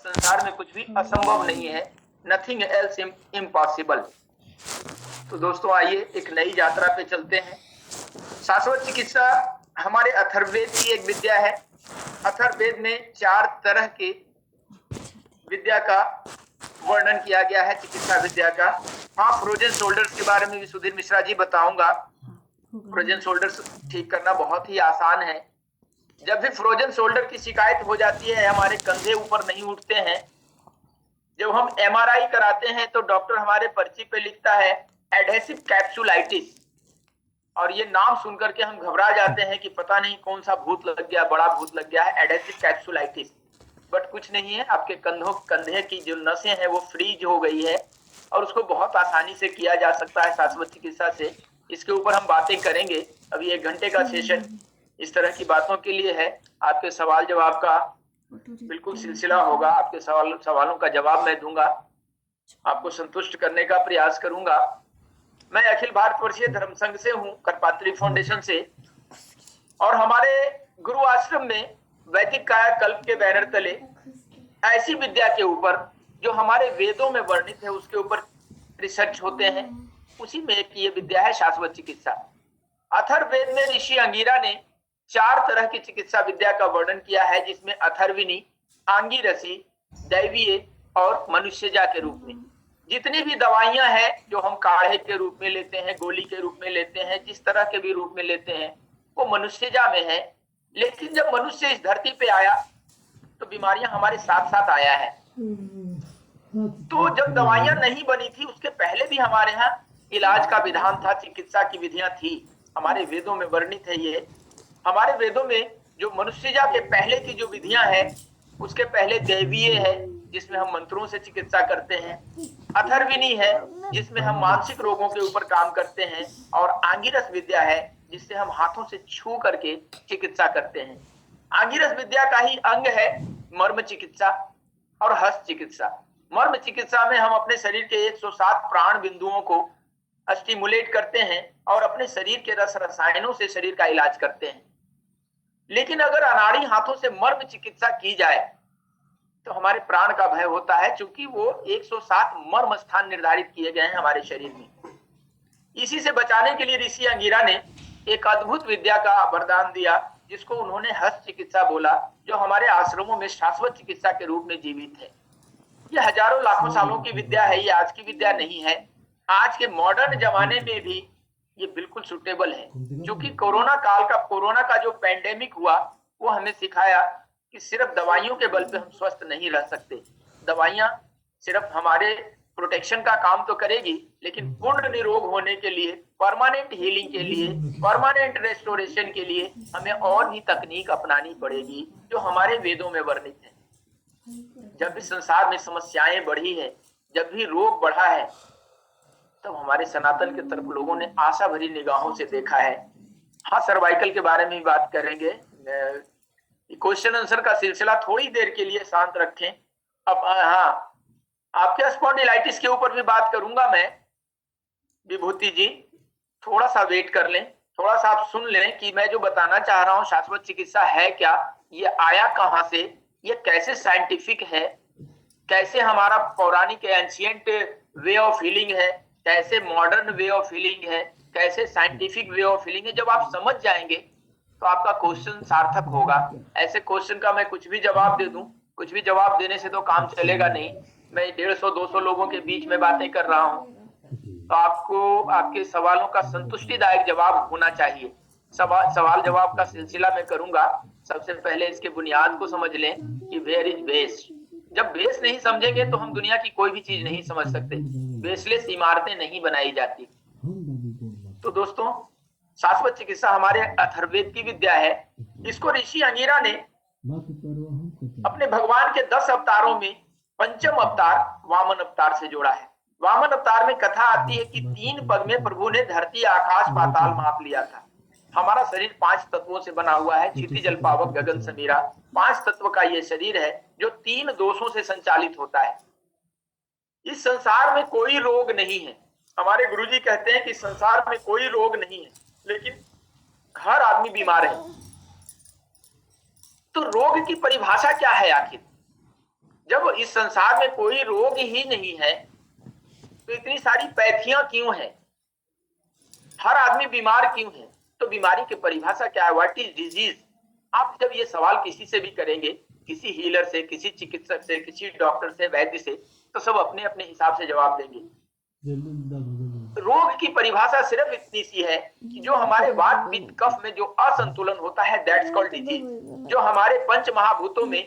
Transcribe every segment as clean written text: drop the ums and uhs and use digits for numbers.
संसार में कुछ भी असंभव नहीं है, नथिंग एल्स इम्पॉसिबल। तो दोस्तों आइए एक नई यात्रा पे चलते हैं। शाश्वत चिकित्सा हमारे अथर्ववेद की एक विद्या है। अथर्ववेद में 4 तरह के विद्या का वर्णन किया गया है, चिकित्सा विद्या का। हाँ, फ्रोजन शोल्डर्स के बारे में भी सुधीर मिश्रा जी बताऊंगा। फ्रोजन शोल्डर्स ठीक करना बहुत ही आसान है। जब भी फ्रोजन शोल्डर की शिकायत हो जाती है, हमारे कंधे ऊपर नहीं उठते हैं, जब हम एमआरआई कराते हैं तो डॉक्टर हमारे पर्ची पे लिखता है एडहेसिव कैप्सुलाइटिस, और ये नाम सुनकर के हम घबरा जाते हैं कि पता नहीं कौन सा भूत लग गया, बड़ा भूत लग गया है, एडहेसिव कैप्सुलाइटिस। बट कुछ नहीं है, आपके कंधे की जो नसें हैं वो फ्रीज हो गई है और उसको बहुत आसानी से किया जा सकता है शाश्वत चिकित्सा से। इसके ऊपर हम बातें करेंगे। अभी 1 घंटे का सेशन इस तरह की बातों के लिए है। आपके सवाल जवाब का बिल्कुल सिलसिला होगा। आपके सवालों का जवाब मैं दूंगा, आपको संतुष्ट करने का प्रयास करूंगा। मैं अखिल भारतवर्षीय धर्म संघ से हूं, करपात्री फाउंडेशन से, और हमारे गुरु आश्रम में वैदिक कायाकल्प के बैनर तले ऐसी विद्या के ऊपर जो हमारे वेदों में वर्णित है उसके ऊपर रिसर्च होते हैं। उसी में एक ये विद्या है शाश्वत चिकित्सा। अथर्ववेद में ऋषि अंगिरा ने 4 तरह की चिकित्सा विद्या का वर्णन किया है, जिसमें अथर्विनी, आंगिरसी, दैवीय और मनुष्यजा के रूप में जितनी भी दवाइयां हैं जो हम काढ़े के रूप में लेते हैं, गोली के रूप में लेते हैं, जिस तरह के भी रूप में लेते हैं, वो मनुष्यजा में है। लेकिन जब मनुष्य इस धरती पे आया तो बीमारियां हमारे साथ साथ आया है। तो जब दवाइयां नहीं बनी थी उसके पहले भी हमारे यहाँ इलाज का विधान था, चिकित्सा की विधियां थी, हमारे वेदों में वर्णित है। ये हमारे वेदों में जो मनुष्यजा के पहले की जो विधियां हैं, उसके पहले दैवीय है जिसमें हम मंत्रों से चिकित्सा करते हैं, अथर्विनी है जिसमें हम मानसिक रोगों के ऊपर काम करते हैं, और आंगिरस विद्या है जिससे हम हाथों से छू करके चिकित्सा करते हैं। आंगिरस विद्या का ही अंग है मर्म चिकित्सा और हस्त चिकित्सा। मर्म चिकित्सा में हम अपने शरीर के 107 प्राण बिंदुओं को स्टिमुलेट करते हैं और अपने शरीर के रस रसायनों से शरीर का इलाज करते हैं। लेकिन अगर अनाड़ी हाथों से मर्म चिकित्सा की जाए तो हमारे प्राण का भय होता है, क्योंकि वो 107 मर्म स्थान निर्धारित किए गए हैं हमारे शरीर में। इसी से बचाने के लिए ऋषि अंगिरा ने एक अद्भुत विद्या का वरदान दिया, जिसको उन्होंने हस्त चिकित्सा बोला, जो हमारे आश्रमों में शाश्वत चिकित्सा के रूप में जीवित है। ये हजारों लाखों सालों की विद्या है, ये आज की विद्या नहीं है। आज के मॉडर्न जमाने में भी ये बिल्कुल सुटेबल है, क्योंकि कोरोना का जो पैंडेमिक हुआ वो हमें सिखाया कि सिर्फ दवाइयों के बल पे हम स्वस्थ नहीं रह सकते। दवाइयां सिर्फ हमारे प्रोटेक्शन का काम तो करेगी, लेकिन पूर्ण निरोग होने के लिए, परमानेंट हीलिंग के लिए, परमानेंट रेस्टोरेशन के लिए हमें और भी तकनीक अपनानी पड़ेगी जो हमारे वेदों में वर्णित है। जब भी संसार में समस्याएं बढ़ी है, जब भी रोग बढ़ा है, तब हमारे सनातन के तरफ लोगों ने आशा भरी निगाहों से देखा है। हाँ, सर्वाइकल के बारे में भी बात करेंगे। क्वेश्चन आंसर का सिलसिला थोड़ी देर के लिए शांत रखें। अब हाँ, आपके स्पॉन्डिलाइटिस के ऊपर भी बात करूंगा मैं। विभूति जी थोड़ा सा वेट कर लें, थोड़ा सा आप सुन लें कि मैं जो बताना चाह रहा हूँ शाश्वत चिकित्सा है क्या, ये आया कहाँ से, ये कैसे साइंटिफिक है, कैसे हमारा पौराणिक एंशिएंट वे ऑफ हीलिंग है, कैसे मॉडर्न वे ऑफ हीलिंग है, कैसे साइंटिफिक वे ऑफ हीलिंग है। जब आप समझ जाएंगे तो आपका क्वेश्चन सार्थक होगा। ऐसे क्वेश्चन का मैं कुछ भी जवाब दे दूं, कुछ भी जवाब देने से तो काम चलेगा नहीं। मैं 150-200 लोगों के बीच में बातें कर रहा हूं, तो आपको आपके सवालों का संतुष्टिदायक जवाब होना चाहिए। सवाल जवाब का सिलसिला मैं करूंगा। सबसे पहले इसके बुनियाद को समझ लें कि वेयर इज बेस। जब बेस नहीं समझेंगे तो हम दुनिया की कोई भी चीज नहीं समझ सकते। बेसलेस इमारतें नहीं बनाई जाती। तो दोस्तों, शाश्वत चिकित्सा हमारे अथर्ववेद की विद्या है। इसको ऋषि अंगिरा ने अपने भगवान के 10 अवतारों में पंचम अवतार वामन अवतार से जोड़ा है। वामन अवतार में कथा आती है कि 3 पग में प्रभु ने धरती आकाश पाताल माप लिया था। हमारा शरीर 5 तत्वों से बना हुआ है, क्षिति जल पावक गगन समीरा। 5 तत्व का ये शरीर है जो 3 दोषों से संचालित होता है। इस संसार में कोई रोग नहीं है। हमारे गुरुजी कहते हैं कि संसार में कोई रोग नहीं है, लेकिन हर आदमी बीमार है। तो रोग की परिभाषा क्या है आखिर? जब इस संसार में कोई रोग ही नहीं है तो इतनी सारी पैथियां क्यों है, हर आदमी बीमार क्यों है? तो बीमारी की परिभाषा क्या है? What is disease? आप जब ये सवाल किसी से भी करेंगे, किसी हीलर से, किसी चिकित्सक से, किसी डॉक्टर से, वैद्य से, तो सब अपने अपने हिसाब से जवाब देंगे। रोग की परिभाषा सिर्फ इतनी सी है कि जो हमारे वात पित्त कफ में जो असंतुलन होता है, दैट्स कॉल्ड डिजीज। जो हमारे पंच महाभूतों में,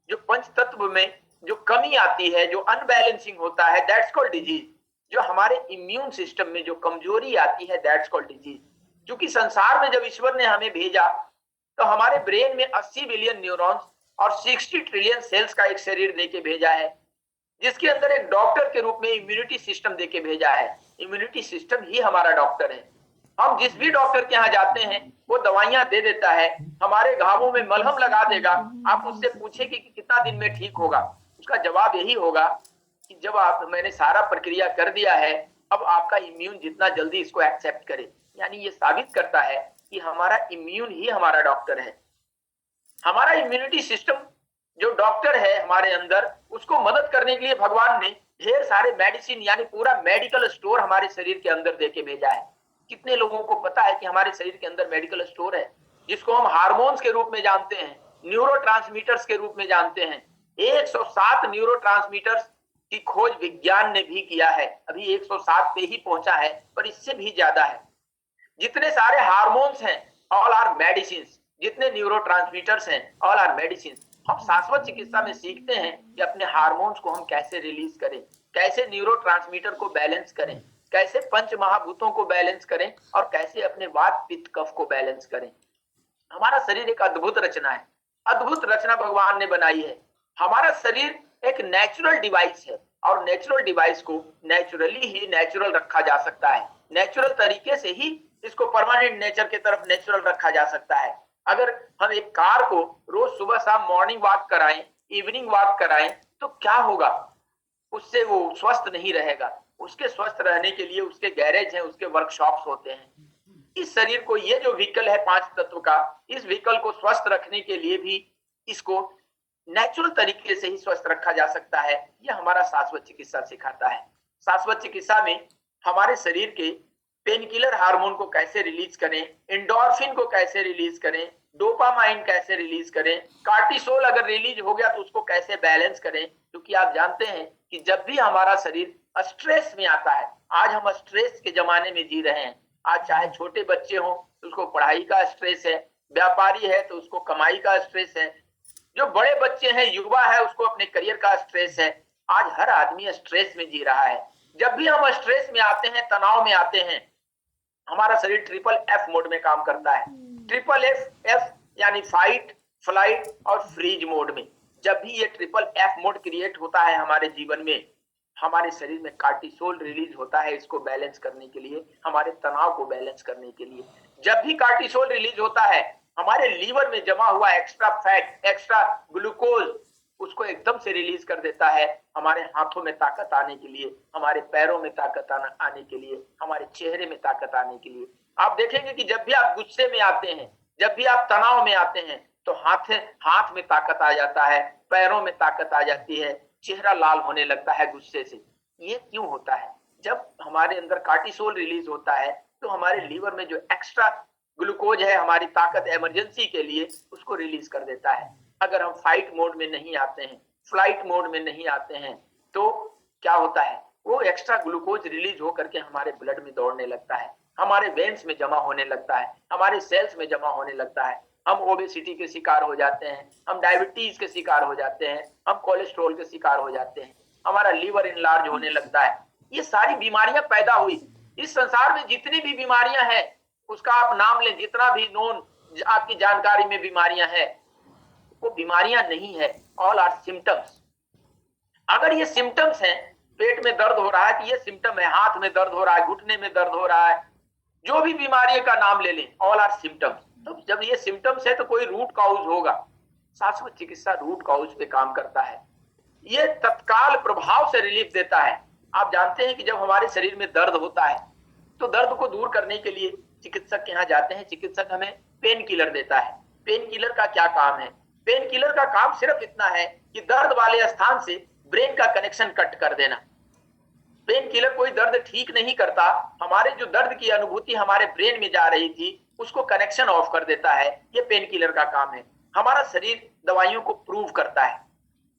जो पंच तत्व में जो कमी आती है, जो अनबैलेंसिंग होता है, दैट्स कॉल्ड डिजीज। जो हमारे इम्यून सिस्टम में जो कमजोरी आती है, दैट्स कॉल्ड डिजीज। क्योंकि संसार में जब ईश्वर ने हमें भेजा तो हमारे ब्रेन में 80 बिलियन न्यूरॉन्स और 60 ट्रिलियन सेल्स का एक शरीर देके भेजा है, जिसके अंदर एक डॉक्टर के रूप में इम्यूनिटी सिस्टम देके भेजा है। इम्यूनिटी सिस्टम ही हमारा डॉक्टर है। हम जिस भी डॉक्टर के यहाँ जाते हैं वो दवाइयां दे देता है, हमारे घावों में मलहम लगा देगा। आप उससे पूछेंगे कि कितना दिन में ठीक होगा, उसका जवाब यही होगा कि जब मैंने सारा प्रक्रिया कर दिया है, अब आपका इम्यून जितना जल्दी इसको एक्सेप्ट करे। यानी ये साबित करता है कि हमारा इम्यून ही हमारा डॉक्टर है। हमारा इम्यूनिटी सिस्टम जो डॉक्टर है हमारे अंदर, उसको मदद करने के लिए भगवान ने ढेर सारे मेडिसिन यानी पूरा मेडिकल स्टोर हमारे शरीर के अंदर देके भेजा है। कितने लोगों को पता है कि हमारे शरीर के अंदर मेडिकल स्टोर है, जिसको हम हार्मोन्स के रूप में जानते हैं, न्यूरोट्रांसमीटर्स के रूप में जानते हैं। 107 न्यूरोट्रांसमीटर्स की खोज विज्ञान ने भी किया है, अभी 107 पे ही पहुंचा है, पर इससे भी ज्यादा है। जितने सारे हार्मोन्स हैं, ऑल आर मेडिसिन। जितने न्यूरोट्रांसमीटर्स हैं, ऑल आर मेडिसिन। हम शाश्वत चिकित्सा में सीखते हैं कि अपने हार्मोन्स को हम कैसे रिलीज करें, कैसे न्यूरोट्रांसमीटर को बैलेंस करें, कैसे पंच महाभूतों को बैलेंस करें और कैसे अपने वात पित्त कफ को बैलेंस करें। हमारा शरीर एक अद्भुत रचना है, अद्भुत रचना भगवान ने बनाई है। हमारा शरीर एक नेचुरल डिवाइस है और नेचुरल डिवाइस को नेचुरली ही नेचुरल रखा जा सकता है। नेचुरल तरीके से ही इसको परमानेंट नेचर की तरफ नेचुरल रखा जा सकता है। अगर हम एक कार को रोज सुबह शाम मॉर्निंग वॉक कराएं, इवनिंग वॉक कराएं, तो क्या होगा? उससे वो स्वस्थ नहीं रहेगा। उसके स्वस्थ रहने के लिए उसके गैरेज हैं, उसके वर्कशॉप्स होते हैं। इस शरीर को, ये जो व्हीकल है पांच तत्व का, इस व्हीकल को स्वस्थ रखने के लिए भी इसको नेचुरल तरीके से ही स्वस्थ रखा जा सकता है। यह हमारा शाश्वत चिकित्सा सिखाता है। शाश्वत चिकित्सा में हमारे शरीर के पेन किलर हार्मोन को कैसे रिलीज करें, एंडोर्फिन को कैसे रिलीज करें, डोपामाइन कैसे रिलीज करें, कार्टिसोल अगर रिलीज हो गया तो उसको कैसे बैलेंस करें। क्योंकि आप जानते हैं कि जब भी हमारा शरीर स्ट्रेस में आता है, आज हम स्ट्रेस के जमाने में जी रहे हैं। आज चाहे छोटे बच्चे हों तो उसको पढ़ाई का स्ट्रेस है, व्यापारी है तो उसको कमाई का स्ट्रेस है, जो बड़े बच्चे हैं, युवा है, उसको अपने करियर का स्ट्रेस है। आज हर आदमी स्ट्रेस में जी रहा है। जब भी हम स्ट्रेस में आते हैं, तनाव में आते हैं, हमारा शरीर ट्रिपल एफ मोड में काम करता है। ट्रिपल एफ यानी फाइट, फ्लाइट और फ्रीज मोड में। जब भी ये ट्रिपल एफ मोड क्रिएट होता है हमारे जीवन में, हमारे शरीर में कार्टिसोल रिलीज होता है, इसको बैलेंस करने के लिए, हमारे तनाव को बैलेंस करने के लिए। जब भी कार्टिसोल रिलीज होता है, हमारे लीवर में जमा हुआ एक्स्ट्रा फैट, एक्स्ट्रा ग्लूकोज, उसको एकदम से रिलीज कर देता है, हमारे हाथों में ताकत आने के लिए, हमारे पैरों में ताकत आने के लिए, हमारे चेहरे में ताकत आने के लिए। आप देखेंगे कि जब भी आप गुस्से में आते हैं, जब भी आप तनाव में आते हैं, तो हाथ में ताकत आ जाता है, पैरों में ताकत आ जाती है, चेहरा लाल होने लगता है गुस्से से। ये क्यों होता है? जब हमारे अंदर कार्टिसोल रिलीज होता है तो हमारे लीवर में जो एक्स्ट्रा ग्लूकोज है, हमारी ताकत इमरजेंसी के लिए, उसको रिलीज कर देता है। अगर हम फाइट मोड में नहीं आते हैं, फ्लाइट मोड में नहीं आते हैं, तो क्या होता है? वो एक्स्ट्रा ग्लूकोज रिलीज होकर के हमारे ब्लड में दौड़ने लगता है, हमारे वेन्स में जमा होने लगता है, हमारे सेल्स में जमा होने लगता है। हम ओबेसिटी के शिकार हो जाते हैं, हम डायबिटीज के शिकार हो जाते हैं, हम कोलेस्ट्रॉल के शिकार हो जाते हैं, हमारा लीवर इनलार्ज होने लगता है। ये सारी बीमारियां पैदा हुई। इस संसार में जितनी भी बीमारियां हैं, उसका आप नाम लें, जितना भी नोन आपकी जानकारी में बीमारियां हैं, वो बीमारियां नहीं है, ऑल आर सिम्टम्स। अगर ये सिम्टम्स हैं, पेट में दर्द हो रहा है तो ये सिम्टम है, हाथ में दर्द हो रहा है, घुटने में दर्द हो रहा है, जो भी बीमारी का नाम ले लें, ऑल आर सिम्टम्स। तो जब ये सिम्टम्स है तो कोई रूट कॉज होगा। शाश्वत चिकित्सा रूट कॉज पे काम करता है। ये तत्काल प्रभाव से रिलीफ देता है। आप जानते हैं कि जब हमारे शरीर में दर्द होता है तो दर्द को दूर करने के लिए चिकित्सक के यहाँ जाते हैं, चिकित्सक हमें पेन किलर देता है। पेन किलर का क्या काम है? पेन किलर का काम सिर्फ इतना है कि दर्द वाले स्थान से ब्रेन का कनेक्शन कट कर देना। पेन किलर कोई दर्द ठीक नहीं करता, हमारे जो दर्द की अनुभूति हमारे ब्रेन में जा रही थी उसको कनेक्शन ऑफ कर देता है। ये पेन किलर का काम है। हमारा शरीर दवाइयों को प्रूव करता है।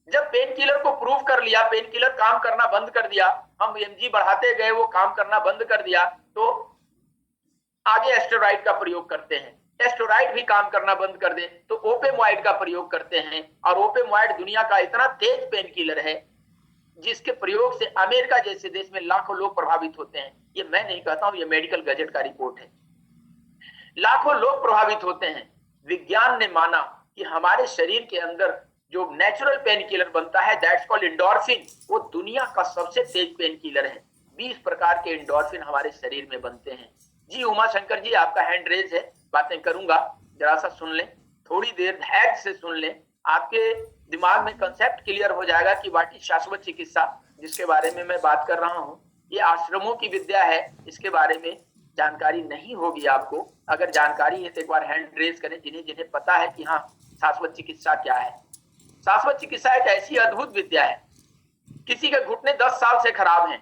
जब पेन किलर को प्रूव कर लिया, पेन किलर काम करना बंद कर दिया, हम एमजी बढ़ाते गए, वो काम करना बंद कर दिया, तो आगे एस्टेरॉइड का प्रयोग करते हैं। एस्टेरॉइड भी काम करना बंद कर दे तो ओपेमॉइड का प्रयोग करते हैं। और ओपेमॉइड दुनिया का इतना तेज पेन किलर है जिसके प्रयोग से अमेरिका जैसे देश में लाखों लोग प्रभावित होते हैं। ये मैं नहीं कहता हूं, ये मेडिकल गजेट का रिपोर्ट है। लाखों लोग प्रभावित होते हैं। विज्ञान ने माना कि हमारे शरीर के अंदर जो नेचुरल पेन किलर बनता है, दैट्स कॉल्ड एंडोर्फिन, वो दुनिया का सबसे तेज पेन किलर है। 20 प्रकार के एंडोर्फिन हमारे शरीर में बनते हैं। जी उमा शंकर जी, आपका हैंड रेज है, बातें करूंगा, जरा सा सुन लें, थोड़ी देर धैर्य से सुन लें, आपके दिमाग में कंसेप्ट क्लियर हो जाएगा कि व्हाट इज शाश्वत चिकित्सा, जिसके बारे में मैं बात कर रहा हूं। ये आश्रमों की विद्या है, इसके बारे में जानकारी नहीं होगी आपको। अगर जानकारी है तो एक बार हैंड रेज करें जिन्हें जिन्हें पता है कि हाँ शाश्वत चिकित्सा क्या है। शाश्वत चिकित्सा एक ऐसी अद्भुत विद्या है। किसी के घुटने 10 साल से खराब हैं,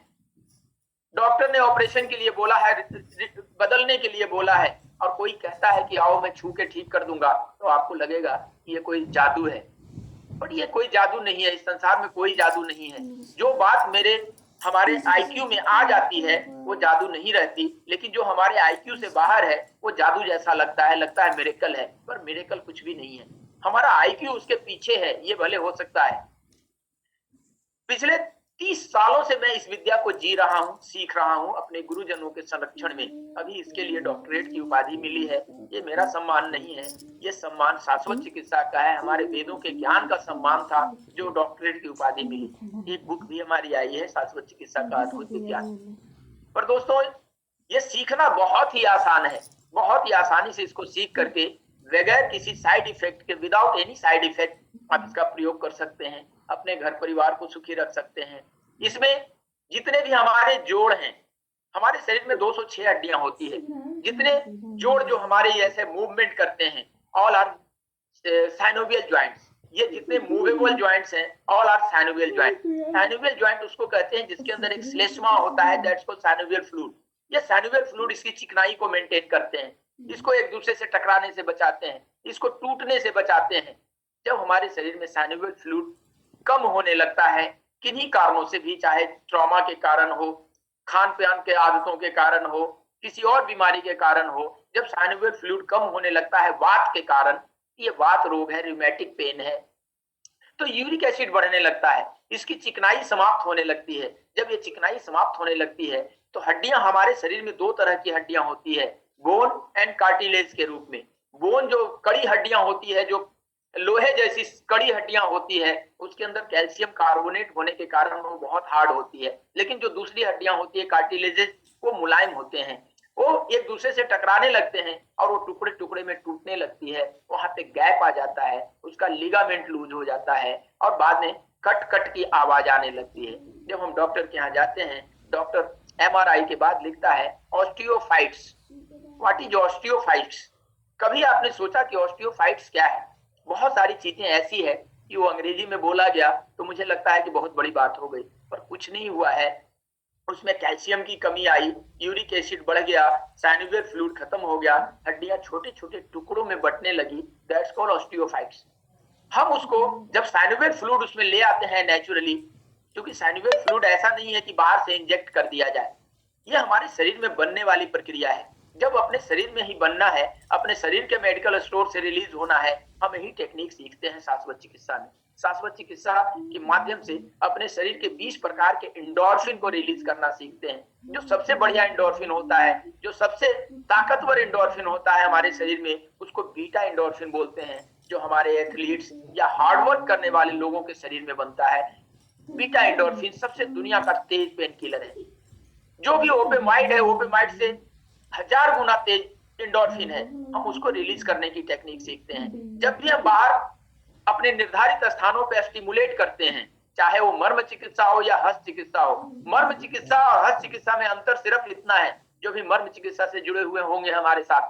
डॉक्टर ने ऑपरेशन के लिए बोला है, बदलने के लिए बोला है, और कोई कहता है कि आओ मैं छू के ठीक कर दूंगा, तो आपको लगेगा कि ये कोई जादू है। बट ये कोई जादू नहीं है, इस संसार में कोई जादू नहीं है। जो बात हमारे आईक्यू में आ जाती है वो जादू नहीं रहती, लेकिन जो हमारे आईक्यू से बाहर है वो जादू जैसा लगता है मिरेकल है, पर मिरेकल कुछ भी नहीं है। हमारा आईक्यू उसके पीछे है, ये भले हो सकता है। पिछले 30 सालों से मैं इस विद्या को जी रहा हूँ, सीख रहा हूँ अपने गुरुजनों के संरक्षण में। अभी इसके लिए डॉक्टरेट की उपाधि मिली है। ये मेरा सम्मान नहीं है, ये सम्मान शाश्वत चिकित्सा का है। हमारे वेदों के ज्ञान का सम्मान था जो डॉक्टरेट की उपाधि मिली। एक बुक भी हमारी आई है, शाश्वत चिकित्सा का अद्भुत विज्ञान। पर दोस्तों, ये सीखना बहुत ही आसान है। बहुत ही आसानी से इसको सीख करके बगैर किसी साइड इफेक्ट के, विदाउट एनी साइड इफेक्ट, आप इसका प्रयोग कर सकते हैं, अपने घर परिवार को सुखी रख सकते हैं। इसमें जितने भी हमारे जोड़ हैं, हमारे शरीर में 206 हड्डियां होती है। जितने जोड़ जो हमारे ऐसे मूवमेंट करते हैं, ऑल आर साइनोवियल ज्वाइंट्स। ये जितने मूवेबल ज्वाइंट्स हैं, all are synovial joint. Synovial joint उसको कहते हैं जिसके अंदर एक श्लेष्मा होता है, दैट्स कॉल्ड साइनोवियल फ्लूइड। ये साइनोवियल फ्लूइड इसकी चिकनाई को मेंटेन करते हैं, इसको एक दूसरे से टकराने से बचाते हैं, इसको टूटने से बचाते हैं। जब हमारे शरीर में साइनोवियल फ्लूइड कम होने लगता है, किन्हीं कारणों से भी, चाहे ट्रॉमा के कारण हो, खान पान के आदतों के कारण हो, किसी और बीमारी के कारण हो, जब साइनोवियल फ्लूइड कम होने लगता है वात के कारण, ये वात रोग है, रिमेटिक पेन है, तो यूरिक एसिड बढ़ने लगता है, इसकी चिकनाई समाप्त होने लगती है। जब ये चिकनाई समाप्त होने लगती है तो हड्डियां, हमारे शरीर में 2 तरह की हड्डियां होती है, बोन एंड कार्टिलेज के रूप में। बोन जो कड़ी हड्डियां होती है, जो लोहे जैसी कड़ी हड्डियां होती है, उसके अंदर कैल्शियम कार्बोनेट होने के कारण वो बहुत हार्ड होती है। लेकिन जो दूसरी हड्डियां होती है कार्टिलेजेस, वो मुलायम होते हैं, वो एक दूसरे से टकराने लगते हैं और वो टुकड़े टुकड़े में टूटने लगती है। वहां पे गैप आ जाता है, उसका लिगामेंट लूज हो जाता है और बाद में कट कट की आवाज आने लगती है। जब हम डॉक्टर के यहाँ जाते हैं, डॉक्टर एमआरआई के बाद लिखता है ऑस्टियोफाइट्स। What is osteophytes? कभी आपने सोचा कि ऑस्टियोफाइट्स क्या है? बहुत सारी चीजें ऐसी है कि वो अंग्रेजी में बोला गया तो मुझे लगता है कि बहुत बड़ी बात हो गई, पर कुछ नहीं हुआ है। उसमें कैल्शियम की कमी आई, यूरिक एसिड बढ़ गया, साइनोवियल फ्लूइड खत्म हो गया, हड्डियां छोटे छोटे टुकड़ों में बंटने लगी, दैट्स कॉल्ड ऑस्टियोफाइट्स। हम उसको जब साइनोवियल फ्लूइड उसमें ले आते हैं नेचुरली, क्योंकि साइनोवियल फ्लूइड ऐसा नहीं है कि बाहर से इंजेक्ट कर दिया जाए, ये हमारे शरीर में बनने वाली प्रक्रिया है। जब अपने शरीर में ही बनना है, अपने शरीर के मेडिकल स्टोर से रिलीज होना है, हम यही टेक्निक सीखते हैं शाश्वत चिकित्सा में। शाश्वत चिकित्सा के माध्यम से अपने शरीर के 20 प्रकार के एंडोर्फिन को रिलीज करना सीखते हैं। जो सबसे बढ़िया एंडोर्फिन होता है, जो सबसे ताकतवर एंडोर्फिन होता है हमारे शरीर में, उसको बीटा एंडोर्फिन बोलते हैं, जो हमारे एथलीट्स या हार्डवर्क करने वाले लोगों के शरीर में बनता है। बीटा एंडोर्फिन सबसे दुनिया का तेज पेन किलर है। जो भी ओपेमाइड है, ओपेमाइड से 1000 गुना तेज एंडोर्फिन है, हम उसको रिलीज करने की टेक्निक सीखते हैं। जब भी हम बाहर अपने निर्धारित स्थानों पर स्टिमुलेट करते हैं, चाहे वो मर्म चिकित्सा हो या हस्त चिकित्सा हो, मर्म चिकित्सा और हस्त चिकित्सा में अंतर सिर्फ इतना है, जो भी मर्म चिकित्सा से जुड़े हुए होंगे हमारे साथ,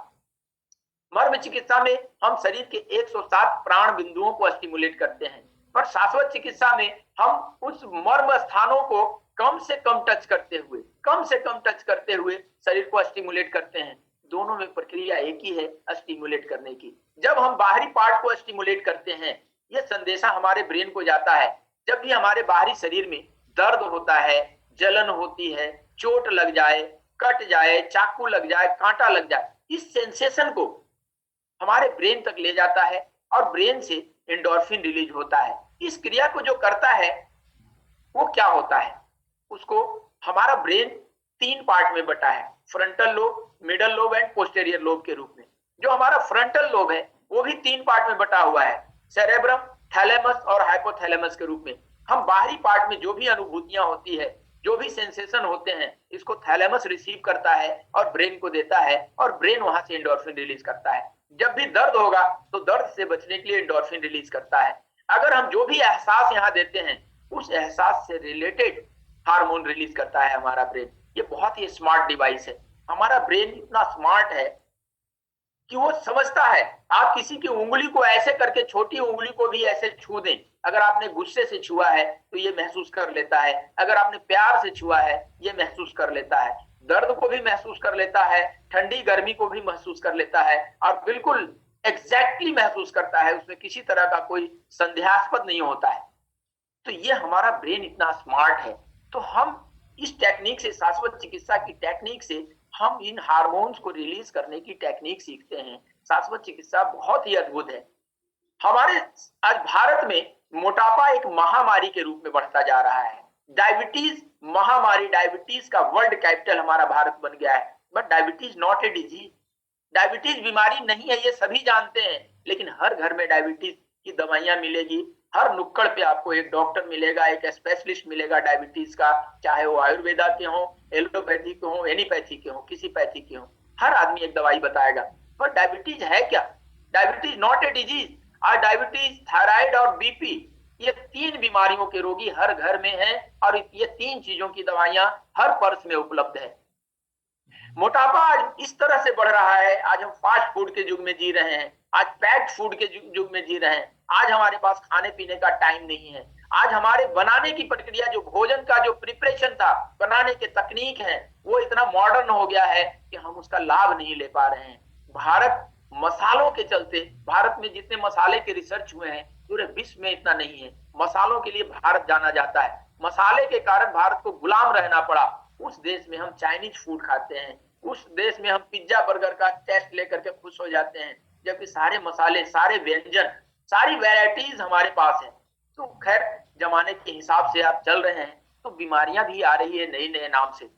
मर्म चिकित्सा में हम शरीर के 107 प्राण बिंदुओं को स्टिमुलेट करते हैं। पर शाश्वत चिकित्सा में हम उस मर्म स्थानों को कम से कम टच करते हुए शरीर को स्टिमुलेट करते हैं। दोनों में प्रक्रिया एक ही है, स्टिमुलेट करने की। जब हम बाहरी पार्ट को स्टिमुलेट करते हैं, यह संदेशा हमारे ब्रेन को जाता है। जब भी हमारे बाहरी शरीर में दर्द होता है, जलन होती है, चोट लग जाए, कट जाए, चाकू लग जाए, कांटा लग जाए, इस सेंसेशन को हमारे ब्रेन तक ले जाता है और ब्रेन से एंडोर्फिन रिलीज होता है। इस क्रिया को जो करता है वो क्या होता है, उसको हमारा ब्रेन 3 पार्ट में बटा है, frontal lobe, middle lobe and posterior lobe के रूप में। जो हमारा फ्रंटल लोब है वो भी 3 पार्ट में बटा हुआ है, सेरेब्रम, थैलेमस और हाइपोथैलेमस के रूप में। हम बाहरी पार्ट में जो भी अनुभूतियां होती है, जो भी सेंसेशन होते हैं, इसको थैलेमस रिसीव करता है और ब्रेन को देता है और ब्रेन वहां से एंडोर्फिन रिलीज करता है। जब भी दर्द होगा तो दर्द से बचने के लिए एंडोर्फिन रिलीज करता है। अगर हम जो भी एहसास यहाँ देते हैं उस एहसास से रिलेटेड हार्मोन रिलीज करता है हमारा ब्रेन। ये बहुत ही स्मार्ट डिवाइस है। हमारा ब्रेन इतना स्मार्ट है कि वो समझता है, आप किसी की उंगली को ऐसे करके, छोटी उंगली को भी ऐसे छू दें, अगर आपने गुस्से से छुआ है तो ये महसूस कर लेता है, अगर आपने प्यार से छुआ है ये महसूस कर लेता है, दर्द को भी महसूस कर लेता है, ठंडी गर्मी को भी महसूस कर लेता है और बिल्कुल एग्जैक्टली महसूस करता है। उसमें किसी तरह का कोई संदेहास्पद नहीं होता है। तो ये हमारा ब्रेन इतना स्मार्ट है। तो हम इस टेक्निक से, शाश्वत चिकित्सा की टेक्निक से, हम इन हार्मोन्स को रिलीज करने की टेक्निक सीखते हैं। शाश्वत चिकित्सा बहुत ही अद्भुत है। हमारे आज भारत में मोटापा एक महामारी के रूप में बढ़ता जा रहा है। डायबिटीज महामारी, डायबिटीज का वर्ल्ड कैपिटल हमारा भारत बन गया है। But diabetes not a disease. Diabetes बीमारी नहीं है, ये सभी जानते हैं, लेकिन हर घर में डायबिटीज की दवाइयां मिलेगी। हर नुक्कड़ पे आपको एक डॉक्टर मिलेगा, एक स्पेशलिस्ट मिलेगा डायबिटीज का, चाहे वो आयुर्वेदा के हो, एलोपैथी के हो, एनीपैथी के हो, किसी पैथी के हो, हर आदमी एक दवाई बताएगा। पर डायबिटीज है क्या? Diabetes not a disease. और डायबिटीज, थायराइड और बीपी, ये 3 बीमारियों के रोगी हर घर में हैं और ये 3 चीजों की दवाइयां हर पर्स में उपलब्ध है। मोटापा आज इस तरह से बढ़ रहा है। आज हम फास्ट फूड के युग में जी रहे हैं, आज पैक्ड फूड के युग में जी रहे हैं। आज हमारे पास खाने पीने का टाइम नहीं है। आज हमारे बनाने की प्रक्रिया, जो भोजन का जो प्रिपरेशन था, बनाने के तकनीक है, वो इतना मॉडर्न हो गया है कि हम उसका लाभ नहीं ले पा रहे हैं। भारत मसालों के चलते, भारत में जितने मसाले के रिसर्च हुए हैं पूरे विश्व में इतना नहीं है। मसालों के लिए भारत जाना जाता है। मसाले के कारण भारत को गुलाम रहना पड़ा। उस देश में हम चाइनीज फूड खाते हैं, उस देश में हम पिज्जा बर्गर का टेस्ट लेकर के खुश हो जाते हैं, जबकि सारे मसाले, सारे व्यंजन, सारी वैरायटीज हमारे पास है। तो खैर, जमाने के हिसाब से आप चल रहे हैं तो बीमारियां भी आ रही है नए नए नाम से।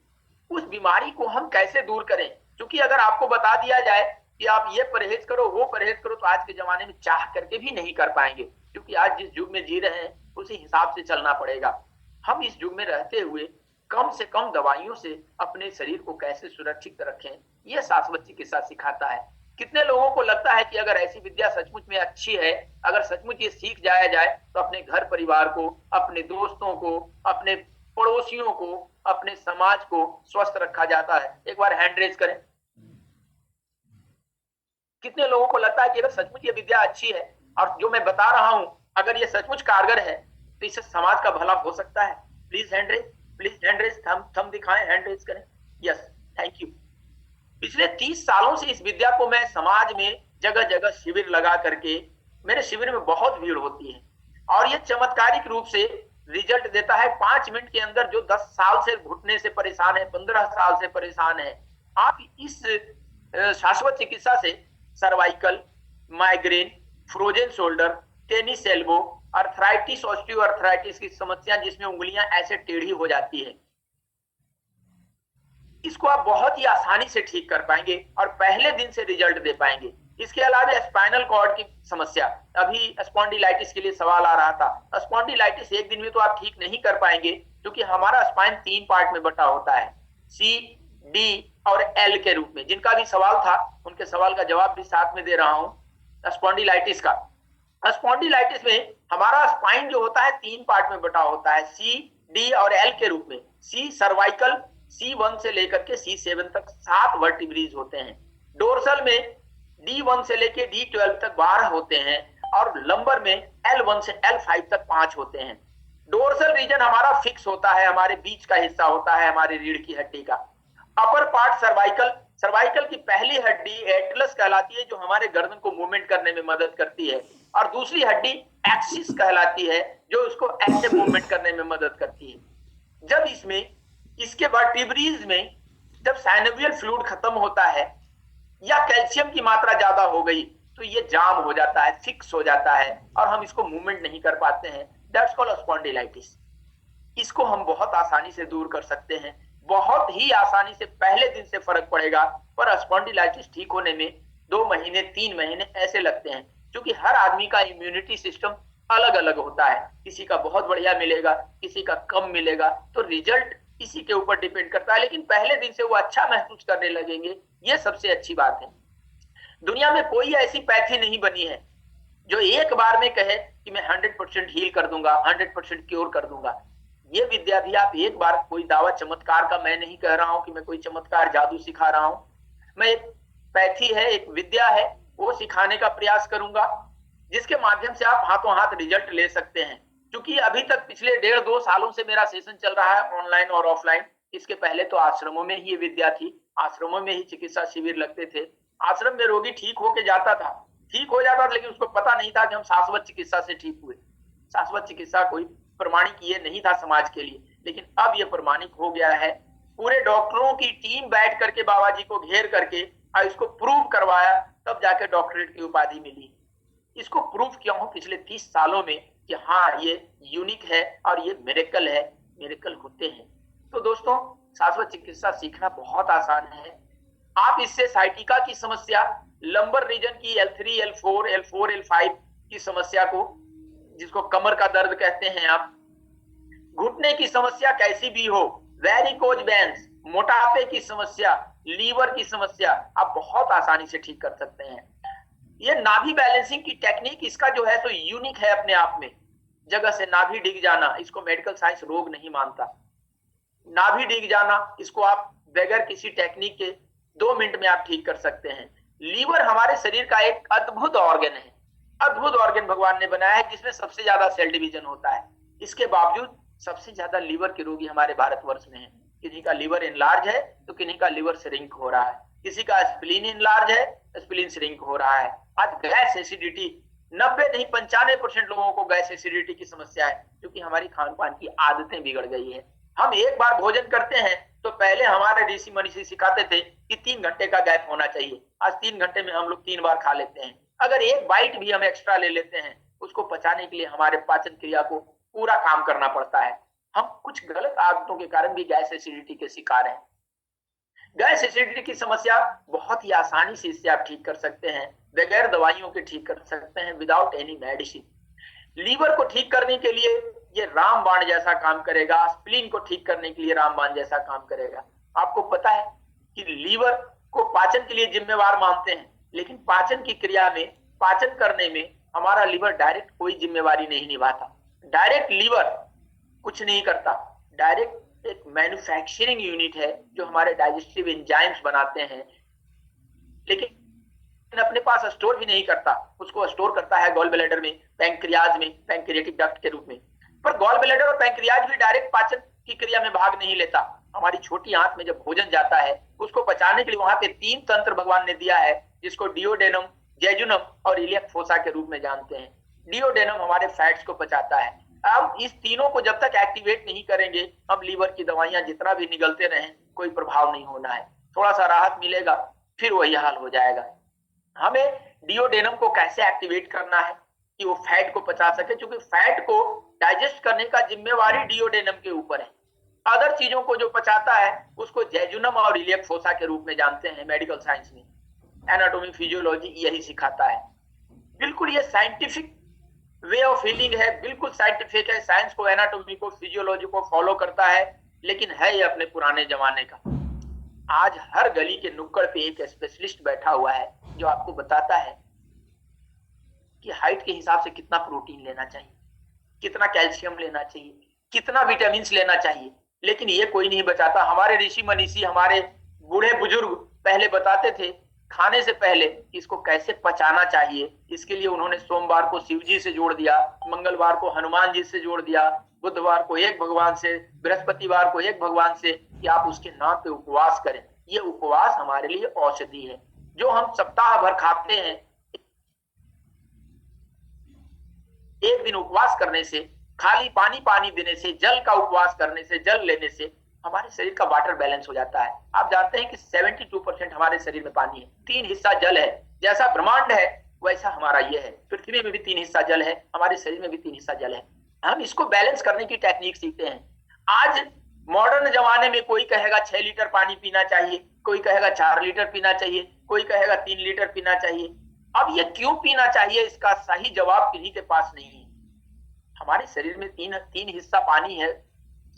उस बीमारी को हम कैसे दूर करें? क्योंकि अगर आपको बता दिया जाए कि आप ये परहेज करो, वो परहेज करो, तो आज के जमाने में चाह करके भी नहीं कर पाएंगे, क्योंकि आज जिस युग में जी रहे हैं उसी हिसाब से चलना पड़ेगा। हम इस युग में रहते हुए कम से कम दवाइयों से अपने शरीर को कैसे सुरक्षित रखें, यह शाश्वत चिकित्सा सिखाता है। कितने लोगों को लगता है कि अगर ऐसी विद्या सचमुच में अच्छी है, अगर सचमुच ये सीख जाया जाए तो अपने घर परिवार को, अपने दोस्तों को, अपने पड़ोसियों को, अपने समाज को स्वस्थ रखा जाता है। एक बार हैंड रेज करें। कितने लोगों को लगता है कि अगर सचमुच ये विद्या अच्छी है और जो मैं बता रहा हूं अगर ये सचमुच कारगर है तो इससे समाज का भला हो सकता है? Please hand raise, please hand raise, thumb दिखाएं, हैंड रेज करें। Yes, thank you. पिछले 30 सालों से इस विद्या को मैं समाज में जगह जगह शिविर लगा करके, मेरे शिविर में बहुत भीड़ होती है और ये चमत्कारिक रूप से रिजल्ट देता है। 5 मिनट के अंदर जो 10 साल से घुटने से परेशान है, 15 साल से परेशान है, आप इस शाश्वत चिकित्सा से cervical, migraine, frozen shoulder, tennis elbow, arthritis, osteoarthritis की समस्या जिसमें उंगलियां ऐसे टेढ़ी हो जाती है, इसको आप बहुत ही आसानी से ठीक कर पाएंगे और पहले दिन से रिजल्ट दे पाएंगे। इसके अलावा स्पाइनल कॉर्ड की समस्या, अभी स्पॉन्डिलाइटिस के लिए सवाल आ रहा था। स्पॉन्डिलाइटिस एक दिन में तो आप ठीक नहीं कर पाएंगे, क्योंकि हमारा स्पाइन 3 पार्ट में बटा होता है, सी, डी और एल के रूप में। जिनका भी सवाल था उनके सवाल का जवाब भी साथ में दे रहा हूं। स्पॉन्डिलाइटिस का, स्पॉन्डिलाइटिस में हमारा स्पाइन जो होता है 3 पार्ट में बटा होता है, सी, डी और एल के रूप में। सी सर्वाइकल, C1 से लेकर के C7 तक 7 वर्टिब्रीज होते हैं। डोर्सल में D1 से लेकर D12 तक 12 होते हैं और लंबर में L1 से L5 तक 5 होते हैं। डोर्सल रीजन हमारा फिक्स होता है, हमारे बीच का हिस्सा होता है हमारी रीढ़ की हड्डी का। अपर पार्ट सर्वाइकल, सर्वाइकल की पहली हड्डी एटलस कहलाती है, जो हमारे गर्दन को मूवमेंट करने में मदद करती है, और दूसरी हड्डी एक्सिस कहलाती है, जो उसको ऐसे मूवमेंट करने में मदद करती है। जब इसमें, इसके वर्टिब्रीज में जब साइनोवियल फ्लूइड खत्म होता है या कैल्शियम की मात्रा ज्यादा हो गई तो ये जाम हो जाता है, फिक्स हो जाता है, और हम इसको मूवमेंट नहीं कर पाते हैं। That's called spondylitis. इसको हम बहुत आसानी से दूर कर सकते हैं, बहुत ही आसानी से, पहले दिन से फर्क पड़ेगा, पर स्पॉन्डिलाइटिस ठीक होने में 2 महीने 3 महीने ऐसे लगते हैं, क्योंकि हर आदमी का इम्यूनिटी सिस्टम अलग अलग होता है। किसी का बहुत बढ़िया मिलेगा, किसी का कम मिलेगा, तो रिजल्ट इसी के ऊपर डिपेंड करता है, लेकिन पहले दिन से वो अच्छा महसूस करने लगेंगे, ये सबसे अच्छी बात है। दुनिया में कोई ऐसी पैथी नहीं बनी है जो एक बार में कहे कि मैं 100% हील कर दूंगा, 100% क्योर कर दूंगा। ये विद्या भी आप एक बार, कोई दावा चमत्कार का मैं नहीं कह रहा हूं कि मैं कोई चमत्कार जादू सिखा रहा हूं, मैं एक पैथी है, एक विद्या है, वो सिखाने का प्रयास करूंगा, जिसके माध्यम से आप हाथों हाथ रिजल्ट ले सकते हैं। क्योंकि अभी तक पिछले 1.5-2 सालों से मेरा सेशन चल रहा है ऑनलाइन और ऑफलाइन। इसके पहले तो आश्रमों में ही ये विद्या थी, आश्रमों में ही चिकित्सा शिविर लगते थे, आश्रम में रोगी ठीक होके जाता था, ठीक हो जाता था, लेकिन उसको पता नहीं था कि हम शाश्वत चिकित्सा से ठीक हुए। शाश्वत चिकित्सा कोई प्रमाणिक ये नहीं था समाज के लिए, लेकिन अब ये प्रमाणिक हो गया है। पूरे डॉक्टरों की टीम बैठ करके बाबा जी को घेर करके और इसको प्रूव करवाया, तब जाके डॉक्टरेट की उपाधि मिली। इसको प्रूव किया हूं पिछले 30 सालों में कि हाँ ये यूनिक है और ये मिरेकल है, मिरेकल होते हैं। तो दोस्तों, शाश्वत चिकित्सा सीखना बहुत आसान है। आप इससे साइटिका की समस्या, लंबर रीजन की L3, L4, L5 की समस्या को, जिसको कमर का दर्द कहते हैं आप, घुटने की समस्या कैसी भी हो, वेरिकोज वेन्स, मोटापे की समस्या, लीवर की समस्या, आप बहुत आसानी से ठीक कर सकते हैं। ये नाभि बैलेंसिंग की टेक्निक, इसका जो है तो यूनिक है अपने आप में। जगह से नाभि डिग जाना, इसको मेडिकल साइंस रोग नहीं मानता। नाभि डिग जाना, इसको आप बगैर किसी टेक्निक के 2 मिनट में आप ठीक कर सकते हैं। लीवर हमारे शरीर का एक अद्भुत ऑर्गन है, अद्भुत ऑर्गन भगवान ने बनाया है, जिसमें सबसे ज्यादा सेल डिवीजन होता है। इसके बावजूद सबसे ज्यादा लीवर के रोगी हमारे भारतवर्ष में है। किसी का लीवर इनलार्ज है तो किसी का लीवर श्रिंक हो रहा है, किसी का स्प्लीन इनलार्ज है, स्प्लीन श्रिंक हो रहा है। आज गैस एसिडिटी, 90 नहीं 95% लोगों को गैस एसिडिटी की समस्या है, क्योंकि हमारी खान पान की आदतें बिगड़ गई है। हम एक बार भोजन करते हैं तो पहले हमारे ऋषि मनीषी सिखाते थे कि 3 घंटे का गैप होना चाहिए। आज 3 घंटे में हम लोग 3 बार खा लेते हैं। अगर एक बाइट भी हम एक्स्ट्रा ले लेते हैं, उसको पचाने के लिए हमारे पाचन क्रिया को पूरा काम करना पड़ता है। हम कुछ गलत आदतों के कारण भी गैस एसिडिटी के शिकार हैं। गैस एसिडिटी की समस्या बहुत ही आसानी से इससे आप ठीक कर सकते हैं, बगैर दवाइयों के ठीक कर सकते हैं, विदाउट एनी मेडिसिन। लीवर को ठीक करने के लिए ये रामबाण जैसा काम करेगा, स्प्लीन को ठीक करने के लिए रामबाण जैसा काम करेगा। आपको पता है कि लीवर को पाचन के लिए जिम्मेवार मानते हैं, लेकिन पाचन की क्रिया में, पाचन करने में हमारा लीवर डायरेक्ट कोई जिम्मेवारी नहीं निभाता। डायरेक्ट लीवर कुछ नहीं करता, डायरेक्ट एक मैन्युफैक्चरिंग यूनिट है जो हमारे डाइजेस्टिव एंजाइम्स बनाते हैं, लेकिन अपने पास स्टोर भी नहीं करता। उसको स्टोर करता है गॉल ब्लैडर में, पैंक्रियाज में, पैंक्रियाटिक डक्ट के रूप में। पर गॉल ब्लैडर और पैंक्रियाज भी डायरेक्ट पाचन की क्रिया में भाग नहीं लेता। हमारी छोटी आंत में जब भोजन जाता है, उसको पचाने के लिए वहां पे 3 तंत्र भगवान ने दिया है, जिसको डिओडेनम, जेजुनम और इलियक फोसा के रूप में जानते हैं। डिओडेनम हमारे फैट्स को पचाता है। अब इस तीनों को जब तक एक्टिवेट नहीं करेंगे, अब लीवर की दवाइयां जितना भी निगलते रहें, कोई प्रभाव नहीं होना है। थोड़ा सा राहत मिलेगा, फिर वही हाल हो जाएगा। हमें डिओडेनम को कैसे एक्टिवेट करना है कि वो फैट को पचा सके, क्योंकि फैट को डाइजेस्ट करने का जिम्मेवारी डिओडेनम के ऊपर है। अदर चीजों को जो पचाता है उसको जेजुनम और इलियक फोसा के रूप में जानते हैं मेडिकल साइंस में। एनाटॉमी, फिजियोलॉजी यही सिखाता है। बिल्कुल ये साइंटिफिक वे ऑफ हीलिंग है, बिल्कुल साइंटिफिक है। साइंस को, एनाटॉमी को, फिजियोलॉजी को फॉलो करता है, लेकिन है ये अपने पुराने जमाने का। आज हर गली के नुक्कड़ पे एक स्पेशलिस्ट बैठा हुआ है जो आपको बताता है कि हाइट के हिसाब से कितना प्रोटीन लेना चाहिए, कितना कैल्शियम लेना चाहिए, कितना विटामिन लेना चाहिए, लेकिन ये कोई नहीं बताता। हमारे ऋषि मनीषी, हमारे बूढ़े बुजुर्ग पहले बताते थे, खाने से पहले इसको कैसे पचाना चाहिए, इसके लिए उन्होंने सोमवार को शिव जी से जोड़ दिया, मंगलवार को हनुमान जी से जोड़ दिया, बुधवार को एक भगवान से, बृहस्पतिवार को एक भगवान से, कि आप उसके नाम पे उपवास करें। ये उपवास हमारे लिए औषधि है। जो हम सप्ताह भर खाते हैं, एक दिन उपवास करने से, खाली पानी देने से, जल का उपवास करने से, जल लेने से हमारे शरीर का वाटर बैलेंस हो जाता है। आप जानते हैं कि 72% हमारे शरीर में पानी है, 3 हिस्सा जल है। जैसा ब्रह्मांड है वैसा हमारा ये है, पृथ्वी में भी 3 हिस्सा जल है, हमारे शरीर में भी 3 हिस्सा जल है। हम इसको बैलेंस करने की टेक्निक सीखते हैं। आज मॉडर्न जमाने में कोई कहेगा 6 लीटर पानी पीना चाहिए, कोई कहेगा 4 लीटर पीना चाहिए, कोई कहेगा 3 लीटर पीना चाहिए। अब ये क्यों पीना चाहिए, इसका सही जवाब किन्हीं के पास नहीं है। हमारे शरीर में तीन हिस्सा पानी है,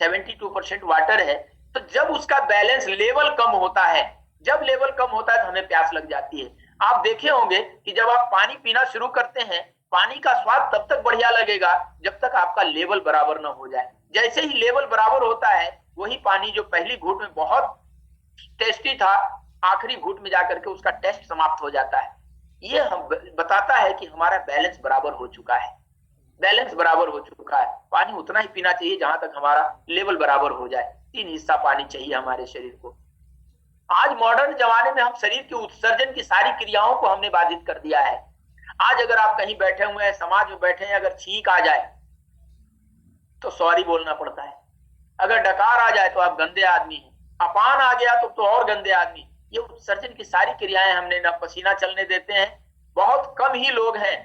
72% वाटर है। तो जब उसका बैलेंस लेवल कम होता है, जब लेवल कम होता है तो हमें प्यास लग जाती है। आप देखे होंगे कि जब आप पानी पीना शुरू करते हैं, पानी का स्वाद तब तक बढ़िया लगेगा जब तक आपका लेवल बराबर ना हो जाए। जैसे ही लेवल बराबर होता है, वही पानी जो पहली घूंट में बहुत टेस्टी था, आखिरी घूंट में जाकर के उसका टेस्ट समाप्त हो जाता है। ये हम बताता है कि हमारा बैलेंस बराबर हो चुका है, बैलेंस बराबर हो चुका है। पानी उतना ही पीना चाहिए जहां तक हमारा लेवल बराबर हो जाए। 3 हिस्सा पानी चाहिए हमारे शरीर को। आज मॉडर्न जमाने में हम शरीर के उत्सर्जन की सारी क्रियाओं को हमने बाधित कर दिया है। आज अगर आप कहीं बैठे हुए हैं, समाज में बैठे हैं, अगर छींक आ जाए तो सॉरी बोलना पड़ता है, अगर डकार आ जाए तो आप गंदे आदमी हैं, अपान आ गया तो और गंदे आदमी। ये उत्सर्जन की सारी क्रियाएं हमने ना पसीना चलने देते हैं। बहुत कम ही लोग हैं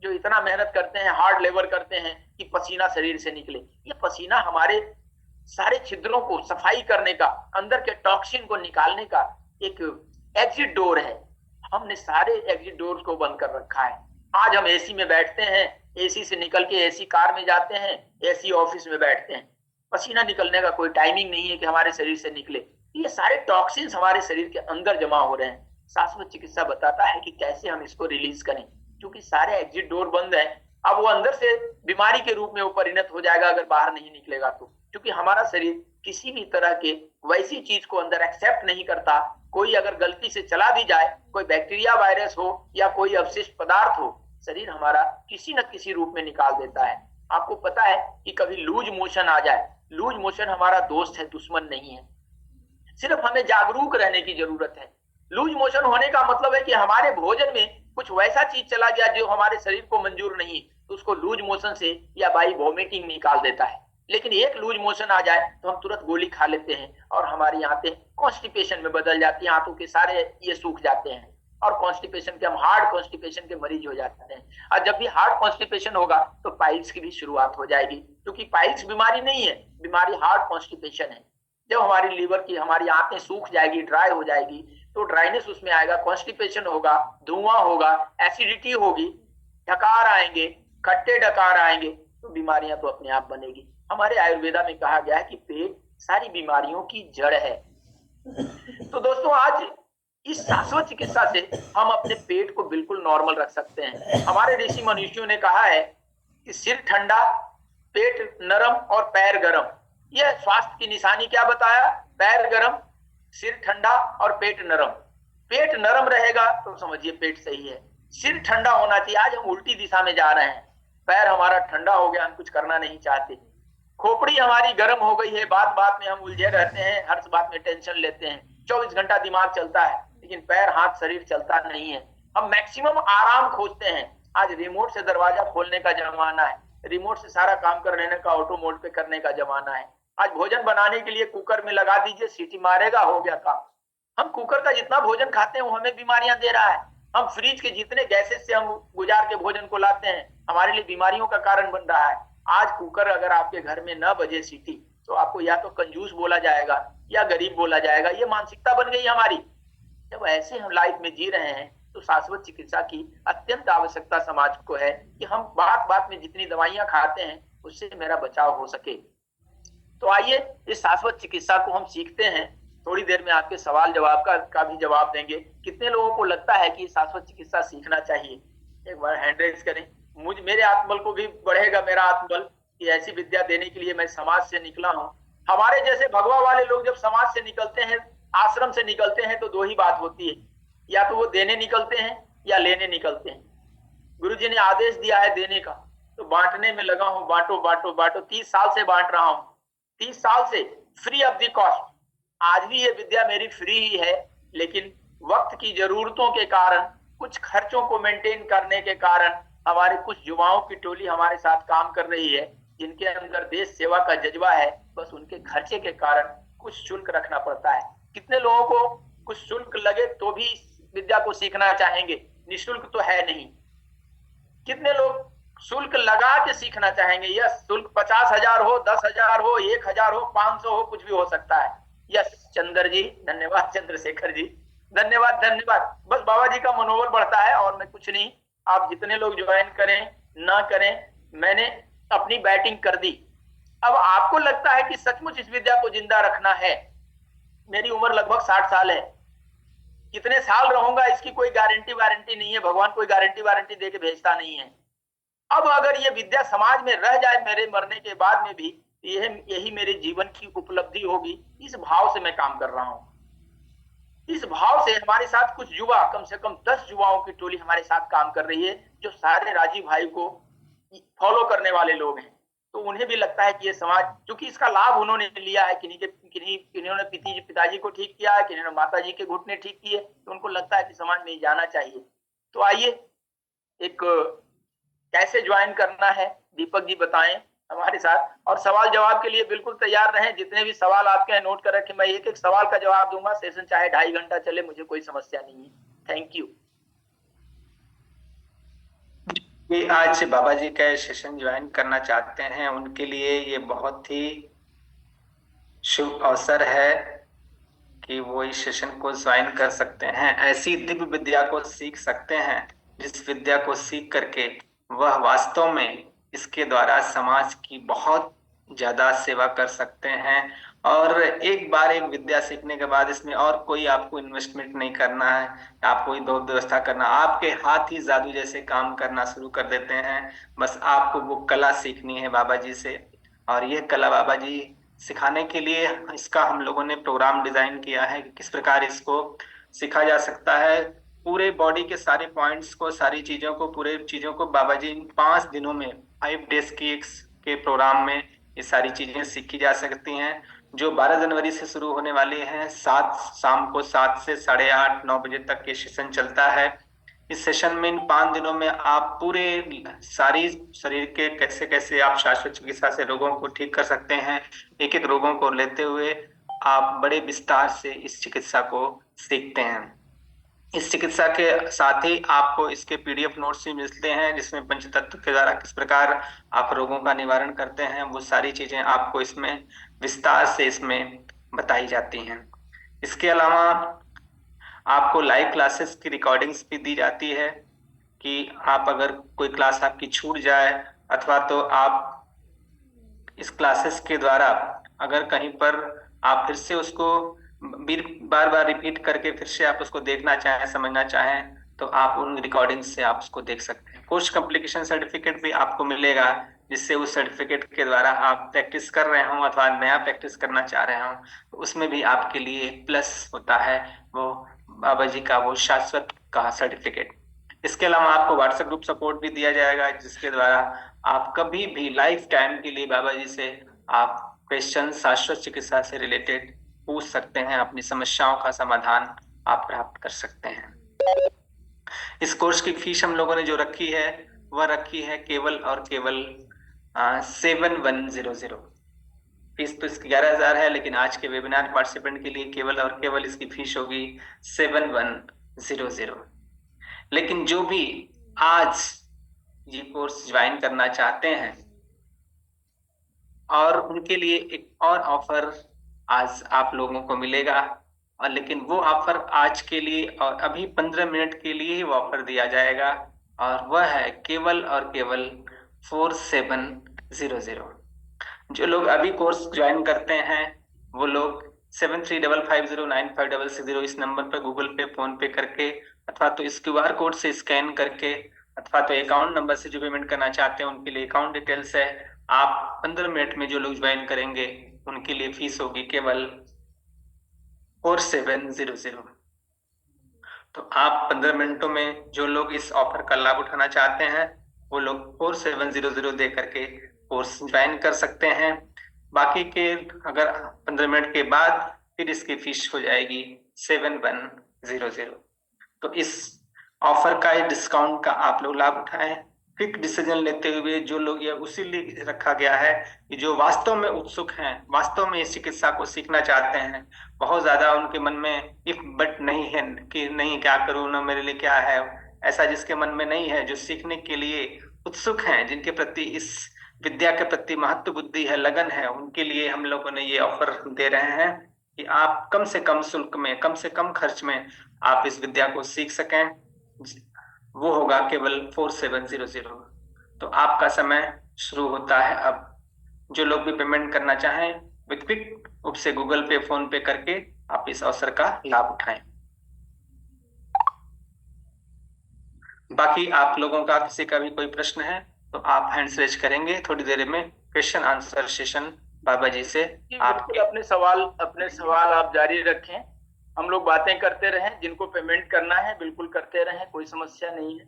जो इतना मेहनत करते हैं, हार्ड लेबर करते हैं कि पसीना शरीर से निकले। ये पसीना हमारे सारे छिद्रों को सफाई करने का, अंदर के टॉक्सिन को निकालने का एक एग्जिट डोर है। हमने सारे एग्जिट डोर को बंद कर रखा है। आज हम एसी में बैठते हैं, एसी से निकल के एसी कार में जाते हैं, एसी ऑफिस में बैठते हैं। पसीना निकलने का कोई टाइमिंग नहीं है कि हमारे शरीर से निकले। ये सारे टॉक्सिन्स हमारे शरीर के अंदर जमा हो रहे हैं। शाश्वत चिकित्सा बताता है कि कैसे हम इसको रिलीज करें, क्योंकि सारे एग्जिट डोर बंद है। अब वो अंदर से बीमारी के रूप में वो परिणत हो जाएगा अगर बाहर नहीं निकलेगा तो, क्योंकि हमारा शरीर किसी भी तरह के वैसी चीज को अंदर एक्सेप्ट नहीं करता। कोई अगर गलती से चला भी जाए, कोई बैक्टीरिया, वायरस हो या कोई अवशिष्ट पदार्थ हो, शरीर हमारा किसी न किसी रूप में निकाल देता है। आपको पता है कि कभी लूज मोशन आ जाए, लूज मोशन हमारा दोस्त है, दुश्मन नहीं है। सिर्फ हमें जागरूक रहने की जरूरत है। लूज मोशन होने का मतलब है कि हमारे भोजन में कुछ वैसा चीज चला गया जो हमारे शरीर को मंजूर नहीं, तो उसको लूज मोशन से या बाई वॉमिटिंग निकाल देता है। लेकिन एक लूज मोशन आ जाए तो हम तुरंत गोली खा लेते हैं और हमारी आंतें कॉन्स्टिपेशन में बदल जाती हैं, आंतों के सारे ये सूख जाते हैं और कॉन्स्टिपेशन के, हम हार्ड कॉन्स्टिपेशन के मरीज हो जाते हैं। और जब भी हार्ड कॉन्स्टिपेशन होगा तो पाइल्स की भी शुरुआत हो जाएगी, क्योंकि पाइल्स बीमारी नहीं है, बीमारी हार्ड कॉन्स्टिपेशन है। जब हमारी लीवर की, हमारी आंतें सूख जाएगी, ड्राई हो जाएगी, तो ड्राइनेस उसमें आएगा, कॉन्स्टिपेशन होगा, धुआं होगा, एसिडिटी होगी, डकार आएंगे, खट्टे डकार आएंगे, तो बीमारियां तो अपने आप बनेगी। हमारे आयुर्वेदा में कहा गया है कि पेट सारी बीमारियों की जड़ है। तो दोस्तों, आज इस शाश्वत चिकित्सा से हम अपने पेट को बिल्कुल नॉर्मल रख सकते हैं। हमारे ऋषि मनुष्यों ने कहा है कि सिर ठंडा, पेट नरम और पैर गरम। यह स्वास्थ्य की निशानी क्या बताया? पैर गरम, सिर ठंडा और पेट नरम। पेट नरम रहेगा तो समझिए पेट सही है। सिर ठंडा होना चाहिए। आज हम उल्टी दिशा में जा रहे हैं, पैर हमारा ठंडा हो गया, हम कुछ करना नहीं चाहते। खोपड़ी हमारी गर्म हो गई है, बात बात में हम उलझे रहते हैं, हर बात में टेंशन लेते हैं, 24 घंटा दिमाग चलता है, लेकिन पैर हाथ शरीर चलता नहीं है। हम मैक्सिमम आराम खोजते हैं। आज रिमोट से दरवाजा खोलने का जमाना है, रिमोट से सारा काम कर लेने का, ऑटो मोड पे करने का जमाना है। आज भोजन बनाने के लिए कुकर में लगा दीजिए, सीटी मारेगा, हो गया काम। हम कुकर का जितना भोजन खाते हैं वो हमें बीमारियां दे रहा है। हम फ्रिज के जितने गैसेस से हम गुजार के भोजन को लाते हैं, हमारे लिए बीमारियों का कारण बन रहा है। आज कुकर अगर आपके घर में न बजे सीटी, तो आपको या तो कंजूस बोला जाएगा या गरीब बोला जाएगा। ये मानसिकता बन गई हमारी। जब ऐसे हम लाइफ में जी रहे हैं तो शाश्वत चिकित्सा की अत्यंत आवश्यकता समाज को है कि हम बात बात में जितनी दवाइयां खाते हैं उससे मेरा बचाव हो सके। तो आइए इस शाश्वत चिकित्सा को हम सीखते हैं। थोड़ी देर में आपके सवाल जवाब का भी जवाब देंगे। कितने लोगों को लगता है कि शाश्वत चिकित्सा सीखना चाहिए? एक बार हैंड रेज करें। मेरे आत्मबल को भी बढ़ेगा, मेरा आत्मबल, कि ऐसी विद्या देने के लिए मैं समाज से निकला हूं। हमारे जैसे भगवा वाले लोग जब समाज से निकलते हैं, आश्रम से निकलते हैं, तो दो ही बात होती है। या तो वो देने निकलते हैं या लेने निकलते हैं। गुरु जी ने आदेश दिया है देने का, तो बांटने में लगा हूं, बांटो बांटो बांटो। 30 साल से बांट रहा हूं, 30 साल से फ्री ऑफ द कॉस्ट। आज भी ये विद्या मेरी फ्री ही है, लेकिन वक्त की जरूरतों के कारण, कुछ खर्चों को मेंटेन करने के कारण हमारे कुछ युवाओं की टोली हमारे साथ काम कर रही है, जिनके अंदर देश सेवा का जज्बा है। बस उनके खर्चे के कारण कुछ शुल्क रखना पड़ता है। कितने लोगों को कुछ शुल्क लगे तो भी विद्या को सीखना चाहेंगे? निःशुल्क तो है नहीं। कितने लोग शुल्क लगा के सीखना चाहेंगे? यस, शुल्क 50,000 हो, 10,000 हो, 1,000 हो, 500 हो, कुछ भी हो सकता है। यस चंद्र जी, धन्यवाद। चंद्रशेखर जी, धन्यवाद धन्यवाद। बस बाबा जी का मनोबल बढ़ता है और मैं कुछ नहीं। आप जितने लोग ज्वाइन करें ना करें, मैंने अपनी बैटिंग कर दी। अब आपको लगता है कि सचमुच इस विद्या को जिंदा रखना है। मेरी उम्र लगभग 60 साल है। कितने साल रहूंगा इसकी कोई गारंटी वारंटी नहीं है। भगवान कोई गारंटी वारंटी दे के भेजता नहीं है। अब अगर ये विद्या समाज में रह जाए मेरे मरने के बाद में भी, यही मेरे जीवन की उपलब्धि होगी। इस भाव से मैं काम कर रहा हूं। इस भाव से हमारे साथ कुछ युवा, कम से कम 10 युवाओं की टोली हमारे साथ काम कर रही है, जो सारे राजीव भाई को फॉलो करने वाले लोग हैं। तो उन्हें भी लगता है कि ये समाज, क्योंकि इसका लाभ उन्होंने लिया है, किन्होंने पिताजी को ठीक किया है, किन्होंने माता जी के घुटने ठीक किए, तो उनको लगता है कि समाज में जाना चाहिए। तो आइए, एक कैसे ज्वाइन करना है दीपक जी बताएं हमारे साथ, और सवाल जवाब के लिए बिल्कुल तैयार रहें। जितने भी सवाल आपके हैं नोट कर रखें, मैं एक एक सवाल का जवाब दूंगा। सेशन चाहे 2.5 घंटा चले, मुझे कोई समस्या नहीं है। Thank you. आज बाबा जी का सेशन ज्वाइन करना चाहते हैं, उनके लिए ये बहुत ही शुभ अवसर है कि वो इस सेशन को ज्वाइन कर सकते हैं। ऐसी दिव्य विद्या को सीख सकते हैं जिस विद्या को सीख करके वह वास्तव में इसके द्वारा समाज की बहुत ज्यादा सेवा कर सकते हैं। और एक बार एक विद्या सीखने के बाद इसमें और कोई आपको इन्वेस्टमेंट नहीं करना है, आपको कोई दौड़ व्यवस्था करना, आपके हाथ ही जादू जैसे काम करना शुरू कर देते हैं। बस आपको वो कला सीखनी है बाबा जी से, और ये कला बाबा जी सिखाने के लिए इसका हम लोगों ने प्रोग्राम डिजाइन किया है कि किस प्रकार इसको सीखा जा सकता है। पूरे बॉडी के सारे पॉइंट्स को, सारी चीजों को, पूरे चीजों को बाबा जी 5 दिनों में, 5 डेज के प्रोग्राम में ये सारी चीजें सीखी जा सकती हैं, जो 12 जनवरी से शुरू होने वाली हैं। शाम को 7 से 8:30 9 बजे तक ये सेशन चलता है। इस सेशन में इन 5 दिनों में आप पूरे सारी शरीर के कैसे कैसे आप शाश्वत चिकित्सा से रोगों को ठीक कर सकते हैं, एक एक रोगों को लेते हुए आप बड़े विस्तार से इस चिकित्सा को सीखते हैं। इस चिकित्सा के साथ ही आपको इसके पीडीएफ नोट्स भी मिलते हैं, जिसमें पंचतत्व के द्वारा किस प्रकार आप रोगों का निवारण करते हैं, वो सारी चीजें आपको इसमें विस्तार से इसमें बताई जाती हैं। इसके अलावा आपको लाइव क्लासेस की रिकॉर्डिंग्स भी दी जाती है कि आप अगर कोई क्लास आपकी छूट जाए, अथवा तो आप इस क्लासेस के द्वारा अगर कहीं पर आप फिर से उसको बार बार रिपीट करके फिर से आप उसको देखना चाहें, समझना चाहें, तो आप उन रिकॉर्डिंग्स से आप उसको देख सकते हैं। कोर्स कंप्लीशन सर्टिफिकेट भी आपको मिलेगा, जिससे उस सर्टिफिकेट के द्वारा आप प्रैक्टिस कर रहे हो अथवा नया प्रैक्टिस करना चाह रहे हो, तो उसमें भी आपके लिए प्लस होता है वो बाबा जी का वो शाश्वत का सर्टिफिकेट। इसके अलावा आपको व्हाट्सएप ग्रुप सपोर्ट भी दिया जाएगा, जिसके द्वारा आप कभी भी लाइफ टाइम के लिए बाबा जी से आप क्वेश्चन शाश्वत चिकित्सा से रिलेटेड पूछ सकते हैं, अपनी समस्याओं का समाधान आप प्राप्त कर सकते हैं। इस कोर्स की फीस हम लोगों ने जो रखी है वह रखी है केवल और केवल 7100। फीस तो इसकी 11,000 है, लेकिन आज के वेबिनार पार्टिसिपेंट के लिए केवल और केवल इसकी फीस होगी 7100। लेकिन जो भी आज ये कोर्स ज्वाइन करना चाहते हैं, और उनके लिए एक और ऑफर आज आप लोगों को मिलेगा, और लेकिन वो ऑफर आज के लिए और अभी 15 मिनट के लिए ही वो ऑफर दिया जाएगा, और वह है केवल और केवल 4700। जो लोग अभी कोर्स ज्वाइन करते हैं वो लोग 7355095660 इस नंबर पर गूगल पे, फोन पे करके, अथवा तो इस QR कोड से स्कैन करके, अथवा तो अकाउंट नंबर से जो पेमेंट करना चाहते हैं उनके लिए अकाउंट डिटेल्स है। आप 15 मिनट में जो लोग ज्वाइन करेंगे उनके लिए फीस होगी केवल 4700। तो आप 15 मिनटों में जो लोग इस ऑफर का लाभ उठाना चाहते हैं वो लोग 4700 दे करके कोर्स ज्वाइन कर सकते हैं। बाकी के अगर 15 मिनट के बाद फिर इसकी फीस हो जाएगी 7100। तो इस ऑफर का डिस्काउंट का आप लोग लाभ उठाएं। क्विक डिसीजन लेते हुए जो लोग, ये उसी लिए रखा गया है कि जो वास्तव में उत्सुक हैं, वास्तव में इस चिकित्सा को सीखना चाहते हैं, बहुत ज्यादा उनके मन में इफ बट नहीं है कि नहीं क्या करूं ना, मेरे लिए क्या है, ऐसा जिसके मन में नहीं है, जो सीखने के लिए उत्सुक हैं, जिनके प्रति इस विद्या के प्रति महत्व बुद्धि है, लगन है, उनके लिए हम लोगों ने ये ऑफर दे रहे हैं कि आप कम से कम शुल्क में, कम से कम खर्च में आप इस विद्या को सीख सकें। वो होगा केवल 4700। तो आपका समय शुरू होता है अब। जो लोग भी पेमेंट करना चाहें विद क्विक रूप से गूगल पे, फोन पे करके आप इस अवसर का लाभ उठाएं। बाकी आप लोगों का किसी का भी कोई प्रश्न है तो आप हैंड्स रेज करेंगे, थोड़ी देर में क्वेश्चन आंसर सेशन बाबा जी से आपके अपने सवाल आप जारी रखें, हम लोग बातें करते रहें। जिनको पेमेंट करना है बिल्कुल करते रहें, कोई समस्या नहीं है।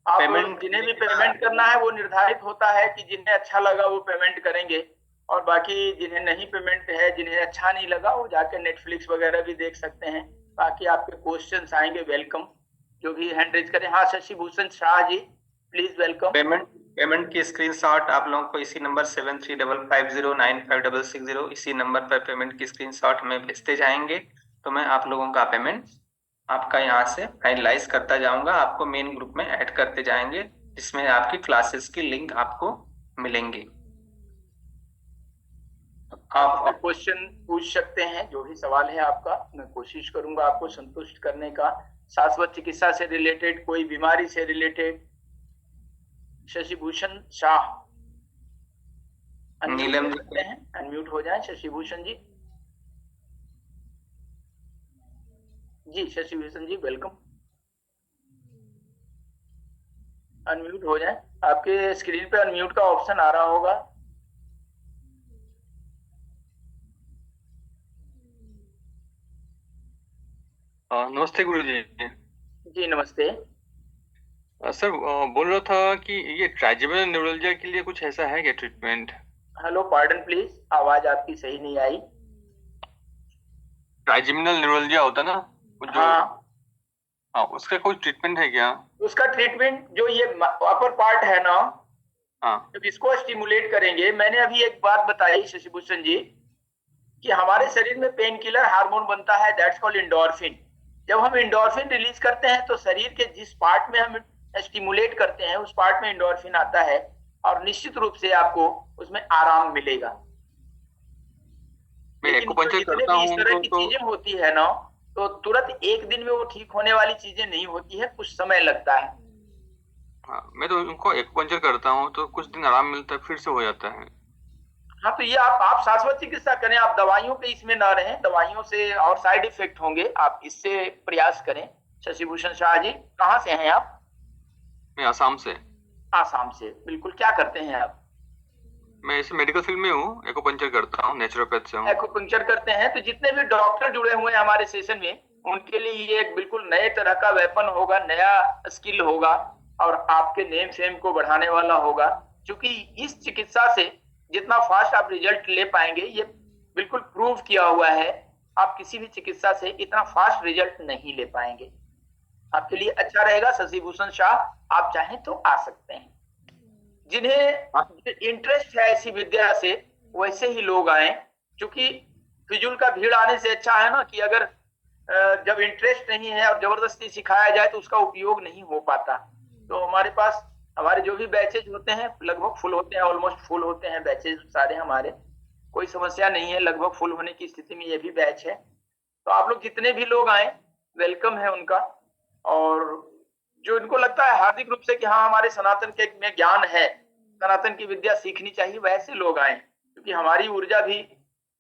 आप जिन्हें भी पेमेंट करना है वो निर्धारित होता है कि जिन्हें अच्छा लगा वो पेमेंट करेंगे, और बाकी जिन्हें नहीं पेमेंट है, जिन्हें अच्छा नहीं लगा वो जाके नेटफ्लिक्स वगैरह भी देख सकते हैं। बाकी आपके क्वेश्चंस आएंगे, वेलकम। जो भी हैंड रेज करें। हाँ, Shashi Bhushan Shah ji please welcome. Payment की स्क्रीनशॉट आप लोगों को इसी नंबर 7355095660 इसी नंबर पर पेमेंट की स्क्रीनशॉट में भेजते जाएंगे। तो मैं आप लोगों का पेमेंट आपका यहाँ से फाइनलाइज करता जाऊंगा, आपको मेन ग्रुप में ऐड करते जाएंगे, जिसमें आपकी क्लासेस की लिंक आपको मिलेंगे। आप क्वेश्चन पूछ सकते हैं, जो भी सवाल है आपका, मैं कोशिश करूंगा आपको संतुष्ट करने का। शाश्वत चिकित्सा से रिलेटेड, कोई बीमारी से रिलेटेड। शशि भूषण शाह नीलम करते हैं, अनम्यूट हो जाए शशि भूषण जी। जी शशि भूषण जी वेलकम, अनम्यूट हो जाए। आपके स्क्रीन पे अनम्यूट का ऑप्शन आ रहा होगा। नमस्ते गुरुजी। जी नमस्ते। सर बोल रहा था कि ये ट्राइजेमिनल न्यूरोलजिया के लिए कुछ ऐसा है क्या ट्रीटमेंट? हेलो पार्डन प्लीज, आवाज आपकी सही नहीं आई। ट्राइजेमिनल न्यूरोलजिया होता ना वो जो, हाँ उसका कोई ट्रीटमेंट है क्या? उसका ट्रीटमेंट जो ये अपर पार्ट है ना, हाँ, जब इसको स्टिमुलेट करेंगे, मैंने अभी एक बात बताई शशि भूषण जी कि हमारे शरीर में पेन किलर हार्मोन बनता है, दैट्स कॉल्ड एंडोर्फिन। जब हम एंडोर्फिन रिलीज करते हैं तो शरीर के जिस पार्ट में हम स्टिमुलेट करते हैं उस पार्ट में एंडोर्फिन आता है, और निश्चित रूप से आपको उसमें आराम मिलेगा। लेकिन जितने भी इस तरह की चीजें होती है ना, तो तुरंत एक दिन में वो ठीक होने वाली चीजें नहीं होती है, कुछ समय लगता है। हाँ, मैं तो उनको एक्यूपंक्चर करता हूँ तो कुछ दिन आराम मिलता है, फिर से हो जाता है। हाँ, तो ये आप शाश्वत चिकित्सा करें, आप दवाइयों पे इसमें ना रहें, दवाइयों से और साइड इफेक्ट होंगे, आप इससे प्रयास करें। शशि भूषण शाह जी कहाँ से हैं आप? मैं आसाम से। आसाम से, बिल्कुल। क्या करते हैं आप? मैं इस मेडिकल फील्ड में हूँ, एक्यूपंक्चर करता हूँ, नेचुरोपैथ से हूँ। एक्यूपंक्चर करते हैं, तो जितने भी डॉक्टर जुड़े हुए हैं हमारे सेशन में, उनके लिए ये एक बिल्कुल नए तरह का वेपन होगा, नया स्किल होगा, और आपके नेम फेम को बढ़ाने वाला होगा। क्योंकि इस चिकित्सा से जितना फास्ट आप रिजल्ट ले पाएंगे, ये बिल्कुल प्रूव किया हुआ है, आप किसी भी चिकित्सा से इतना फास्ट रिजल्ट नहीं ले पाएंगे। आपके लिए अच्छा रहेगा। शशि भूषण शाह, आप चाहें तो आ सकते हैं। जिन्हें इंटरेस्ट है ऐसी विद्या से, वैसे ही लोग आए, क्योंकि फिजूल का भीड़ आने से अच्छा है ना कि अगर जब इंटरेस्ट नहीं है और जबरदस्ती सिखाया जाए तो उसका उपयोग नहीं हो पाता। तो हमारे पास हमारे जो भी बैचेज होते हैं लगभग फुल होते हैं, ऑलमोस्ट फुल होते हैं बैचेज सारे हमारे, कोई समस्या नहीं है, लगभग फुल होने की स्थिति में ये भी बैच है। तो आप लोग जितने भी लोग आए वेलकम है उनका। और जो इनको लगता है हार्दिक रूप से कि हाँ हमारे सनातन के में ज्ञान है, सनातन की विद्या सीखनी चाहिए, वैसे लोग आए। क्योंकि हमारी ऊर्जा भी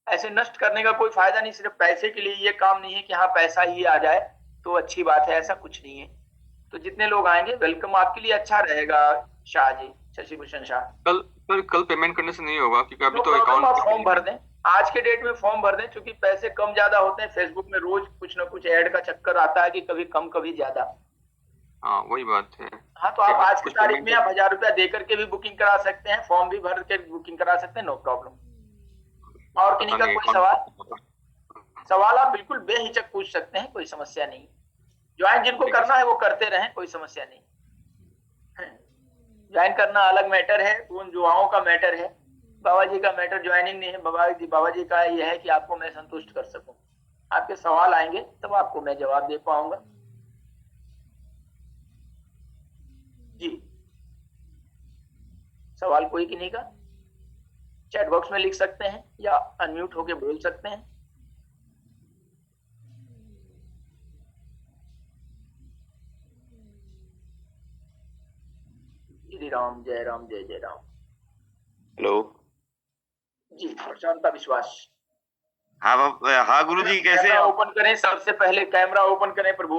ऐसे नष्ट करने का कोई फायदा नहीं, सिर्फ पैसे के लिए ये काम नहीं है कि हाँ पैसा ही आ जाए तो अच्छी बात है, ऐसा कुछ नहीं है। तो जितने लोग आएंगे वेलकम, आपके लिए अच्छा रहेगा। शाह जी, शशि भूषण शाह, कल पेमेंट करने से नहीं होगा क्योंकि अभी तो अकाउंट अकाउंट फॉर्म भर दें, आज के डेट में फॉर्म भर दें, क्योंकि पैसे कम ज्यादा होते हैं। फेसबुक में रोज कुछ ना कुछ ऐड का चक्कर आता है कि कभी कम कभी ज्यादा। हाँ वही बात है। हाँ, तो आप आज की कुछ तारीख पेमेंट में आप 1000 रुपया दे करके भी बुकिंग करा सकते हैं, फॉर्म भी भर के बुकिंग करा सकते हैं, नो प्रॉब्लम। और किन्हीं का कोई सवाल आप बिल्कुल बेहिचक पूछ सकते हैं, कोई समस्या नहीं। ज्वाइन जिनको करना है वो करते रहें, कोई समस्या नहीं। ज्वाइन करना अलग मैटर है, उन युवाओं का मैटर है। बाबा जी का मैटर ज्वाइनिंग नहीं है। बाबा जी का यह है कि आपको मैं संतुष्ट कर सकूं। आपके सवाल आएंगे तब आपको मैं जवाब दे पाऊंगा। जी, सवाल कोई किन्हीं का चैट बॉक्स में लिख सकते हैं या अनम्यूट होके बोल सकते हैं। श्री राम, जय राम, जय जय राम। हेलो जी, प्रशांता विश्वास। हाँ गुरुजी, कैसे कैमरा आप? ओपन करें, सबसे पहले कैमरा ओपन करें प्रभु।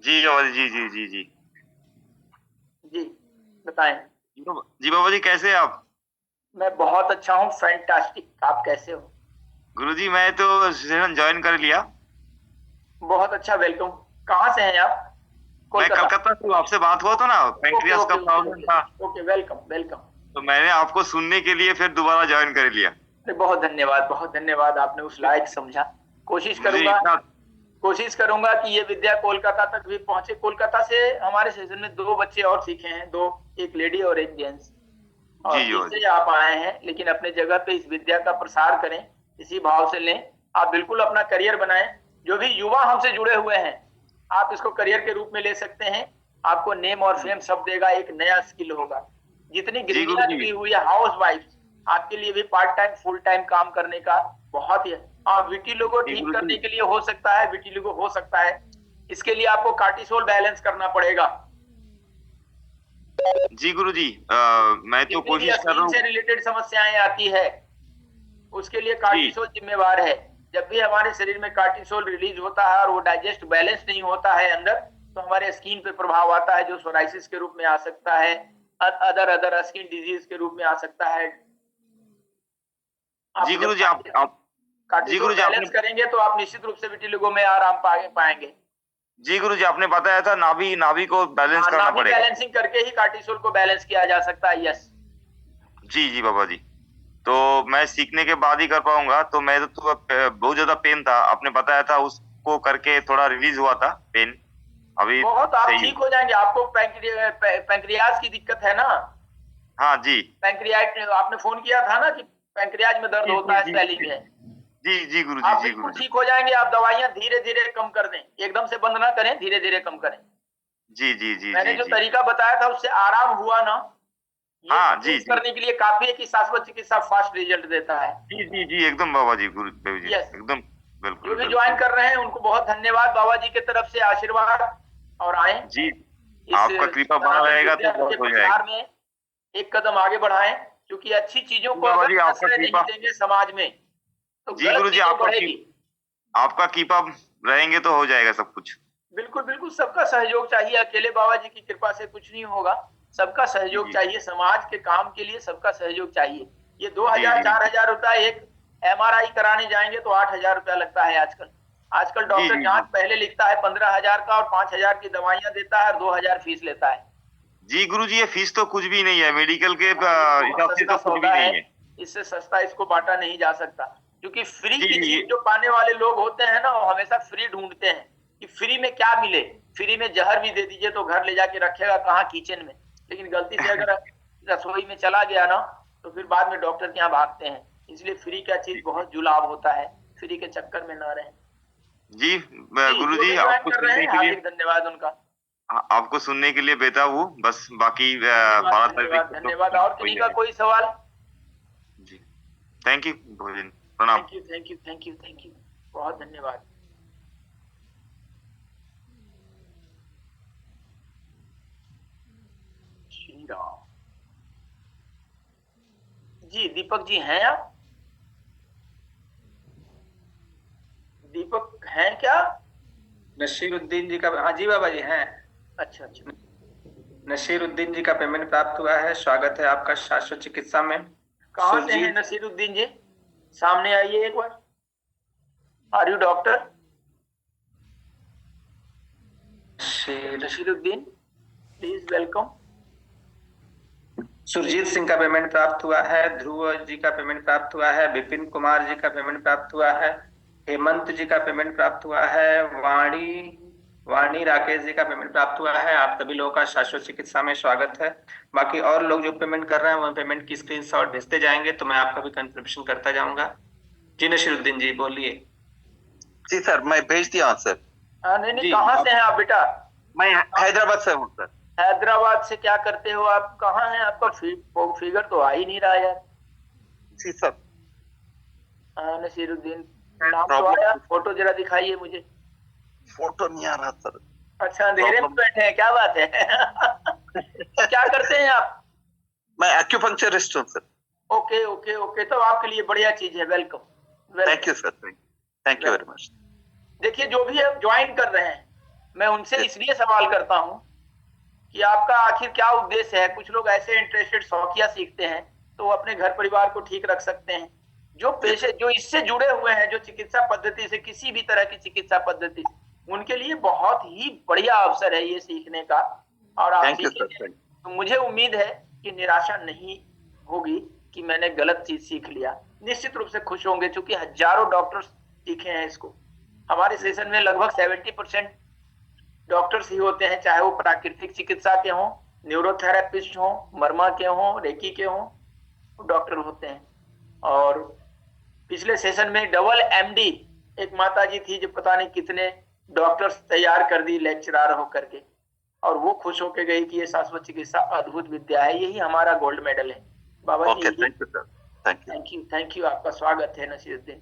जी बाबा जी, जी जी जी जी बताएं। जी बाबा जी, कैसे आप? मैं बहुत अच्छा हूँ, फैंटास्टिक। आप कैसे हो? गुरुजी मैं तो सेशन ज्वाइन कर लिया। बहुत अच्छा, वेलकम। कहाँ से हैं आप? मैं कलकत्ता से। आपसे बात हुआ था ना, पैंक्रियास का प्रॉब्लम था। Okay, welcome welcome. तो मैंने आपको सुनने के लिए फिर दोबारा ज्वाइन कर लिया। बहुत धन्यवाद, बहुत धन्यवाद। आपने उस लायक समझा। कोशिश करूंगा कि ये विद्या कोलकाता तक भी पहुंचे। कोलकाता से हमारे सेशन में 2 बच्चे और सीखे हैं, 2, एक लेडी और एक जेंट्स। और तीसरे आप आए हैं, लेकिन अपने जगह पे इस विद्या का प्रसार करें, इसी भाव से लें। आप बिल्कुल अपना करियर बनाएं। जो भी युवा हमसे जुड़े हुए हैं, आप इसको करियर के रूप में ले सकते हैं। आपको नेम और फेम सब देगा, एक नया स्किल होगा। जितनी गृहिणियां जुड़ी हुई है, हाउस वाइफ, आपके लिए भी पार्ट टाइम फुल टाइम काम करने का बहुत ही है। और विटिलो को ठीक करने के लिए हो सकता है, विटिलो को हो सकता है, इसके लिए आपको कार्टिसोल बैलेंस करना पड़ेगा। जी गुरुजी, मैं तो कोशिश कर रहा हूँ। से रिलेटेड समस्याएं आती है, उसके लिए कार्टिसोल जिम्मेवार है। जब भी हमारे शरीर में कार्टिसोल रिलीज होता है और वो डाइजेस्ट बैलेंस नहीं होता है अंदर, तो हमारे स्किन पे प्रभाव आता है, जो सोराइसिस के रूप में आ सकता है, अदर स्किन डिजीज के रूप में आ सकता है। जी गुरुजी, आप कार्टिसोल बैलेंस करेंगे तो आप निश्चित रूप से विटिलिगो में आराम पाएंगे। जी गुरुजी, आपने बताया था नाभि को बैलेंस करना पड़ेगा। बैलेंसिंग करके ही कार्टिसोल को बैलेंस किया जा सकता है। यस जी जी बाबा जी, तो मैं सीखने के बाद ही कर पाऊंगा। तो मैं तो बहुत ज्यादा पेन था, आपने बताया था, उसको करके थोड़ा रिलीज हुआ था पेन। अभी बहुत आप ठीक हो जाएंगे। आपको पैंक्रियाज की दिक्कत है ना? हाँ जी। पैंक्रियाज, आपने फोन किया था ना कि पैंक्रियाज में दर्द होता है, स्वेलिंग है। जी जी गुरुजी, आप बिल्कुल ठीक हो जाएंगे। आप दवाइयां धीरे धीरे कम कर दें, एकदम से बंद ना करें, धीरे धीरे कम करें। जी जी जी। मैंने जो तरीका बताया था उससे आराम हुआ ना? हाँ जी। करने के लिए काफी है कि शाश्वत चिकित्सा फास्ट रिजल्ट देता है। जी जी जी, एकदम बाबा जी, गुरु जी एकदम बिल्कुल। जो भी ज्वाइन कर रहे हैं उनको बहुत धन्यवाद, बाबा जी की तरफ से आशीर्वाद। और आए जी, आपका कृपा बना रहेगा तो बहुत हो जाएगा। में एक कदम आगे बढ़ाएं, क्योंकि अच्छी चीजों को बाबा जी आपका नहीं देंगे समाज में तो जी गुरु जी, आपका कृपा रहेंगे तो हो जाएगा सब कुछ। बिल्कुल बिल्कुल, सबका सहयोग चाहिए। अकेले बाबा जी की कृपा से कुछ नहीं होगा, सबका सहयोग चाहिए। समाज के काम के लिए सबका सहयोग चाहिए। ये 2000-4000 रुपया, एक MRI कराने जाएंगे तो 8000 रुपया लगता है आजकल डॉक्टर जांच पहले लिखता है 15,000 का, और 5,000 की दवाइयां देता है और 2,000 फीस लेता है। जी गुरुजी, ये फीस तो कुछ भी नहीं है, मेडिकल के हिसाब से तो कुछ भी नहीं है। इससे सस्ता इसको बांटा नहीं जा सकता, क्योंकि फ्री की चीज जो पाने वाले लोग होते हैं ना, वो हमेशा फ्री ढूंढते हैं कि फ्री में क्या मिले। फ्री में जहर भी दे दीजिए तो घर ले जाके रखेगा कहाँ, किचन में। लेकिन गलती से अगर रसोई में चला गया ना, तो फिर बाद में डॉक्टर के यहाँ भागते हैं। इसलिए फ्री का चीज बहुत जुलाब होता है, फ्री के चक्कर में ना रहें। जी गुरुजी, आपको सुनने के लिए धन्यवाद उनका। आपको सुनने के लिए बेताब हूँ, बस बाकी 12 तारीख। धन्यवाद। और किसी का कोई सवाल? जी, थैंक यू भोजन, प्रणाम। थैंक यू, बहुत धन्यवाद। श्री राम जी। दीपक जी हैं आप? दीपक हैं क्या? नसीरुद्दीन जी का, हाँ जी बाबा जी हैं। अच्छा। नसीरुद्दीन जी का पेमेंट प्राप्त हुआ है। स्वागत है आपका शाश्वत चिकित्सा में। कहाँ से हैं नसीरुद्दीन जी? सामने आइए एक बार। Are you doctor Naseeruddin? Please welcome. Surjit Singh का पेमेंट प्राप्त हुआ है, ध्रुव जी का पेमेंट प्राप्त हुआ है, विपिन कुमार जी का पेमेंट प्राप्त हुआ है, हेमंत जी का पेमेंट प्राप्त हुआ है, वाणी राकेश जी का पेमेंट प्राप्त हुआ है। आप सभी लोगों का शाश्वत चिकित्सा में स्वागत है। बाकी और लोग जो पेमेंट कर रहे हैं वो पेमेंट की स्क्रीनशॉट भेजते जाएंगे तो मैं आपका भी कंट्रीब्यूशन करता जाऊंगा। जी नसीरुद्दीन जी बोलिए। जी सर, मैं भेज दिया हूँ सर। नहीं, कहाँ से हैं आप बेटा? मैं हैदराबाद से हूँ सर। हैदराबाद से क्या करते हो आप? कहाँ हैं? आपका फिगर तो आ ही नहीं रहा यार। जी सर। नसीरुद्दीन नाम तो आया, फोटो जरा दिखाइए मुझे। फोटो नहीं आ रहा सर। अच्छा, अंधेरे में बैठे हैं, क्या बात है? तो क्या करते हैं आप? मैं एक्यूपंक्चरिस्ट हूँ सर। ओके ओके ओके, तो आपके लिए बढ़िया चीज है। Welcome. Thank you sir, thank you very much. देखिए, जो भी आप ज्वाइन कर रहे हैं, मैं उनसे इसलिए सवाल करता हूं कि आपका आखिर क्या उद्देश्य है। कुछ लोग ऐसे इंटरेस्टेड शौकिया सीखते हैं तो वो अपने घर परिवार को ठीक रख सकते हैं। जो पेशे जो इससे जुड़े हुए हैं, जो चिकित्सा पद्धति से, किसी भी तरह की चिकित्सा पद्धति से, उनके लिए बहुत ही बढ़िया अवसर है ये सीखने का। और आप सीखेंगे तो मुझे उम्मीद है कि निराशा नहीं होगी कि मैंने गलत चीज सीख लिया। निश्चित रूप से खुश होंगे, क्योंकि हजारों डॉक्टर्स सीखे हैं इसको। हमारे सेशन में लगभग 70% डॉक्टर्स ही होते हैं, चाहे वो प्राकृतिक चिकित्सा के हों, न्यूरोथेरेपिस्ट हों, मर्मा के हों, रेकी के हों, डॉक्टर होते हैं। और पिछले सेशन में डबल एमडी एक माता जी थी जो पता नहीं कितने डॉक्टर्स तैयार कर दी लेक्चरर होकर के, और वो खुश होकर गई कि ये शाश्वत चिकित्सा अद्भुत विद्या है। यही हमारा गोल्ड मेडल है। बाबा जी, thank you sir. Thank you, आपका स्वागत है नसीरुद्दीन।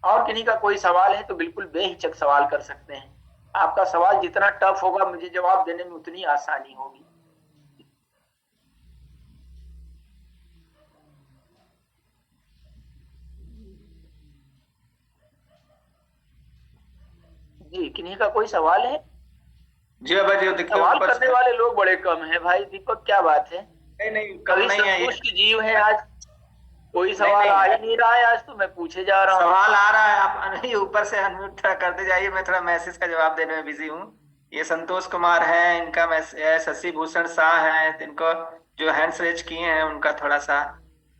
और किन्हीं का कोई सवाल है तो बिल्कुल बेहिचक सवाल कर सकते हैं। आपका सवाल जितना टफ होगा, मुझे जवाब देने में उतनी आसानी होगी। जी, किन्हीं का कोई सवाल है? जी बाबा जी, देखिए सवाल करने वाले लोग बड़े कम हैं भाई। दीपक, क्या बात है? नहीं कभी संतुष्ट जीव है आज। कोई सवाल आ ही नहीं रहा है आज, तो मैं पूछे जा रहा हूँ। सवाल आ रहा है, आप नहीं ऊपर से अनम्यूट थोड़ा करते जाइए। मैं थोड़ा मैसेज का जवाब देने में बिजी हूँ। ये संतोष कुमार है, इनका मैसेज, शशि भूषण शाह है, इनको जो हैंड्स रेज किए हैं उनका थोड़ा सा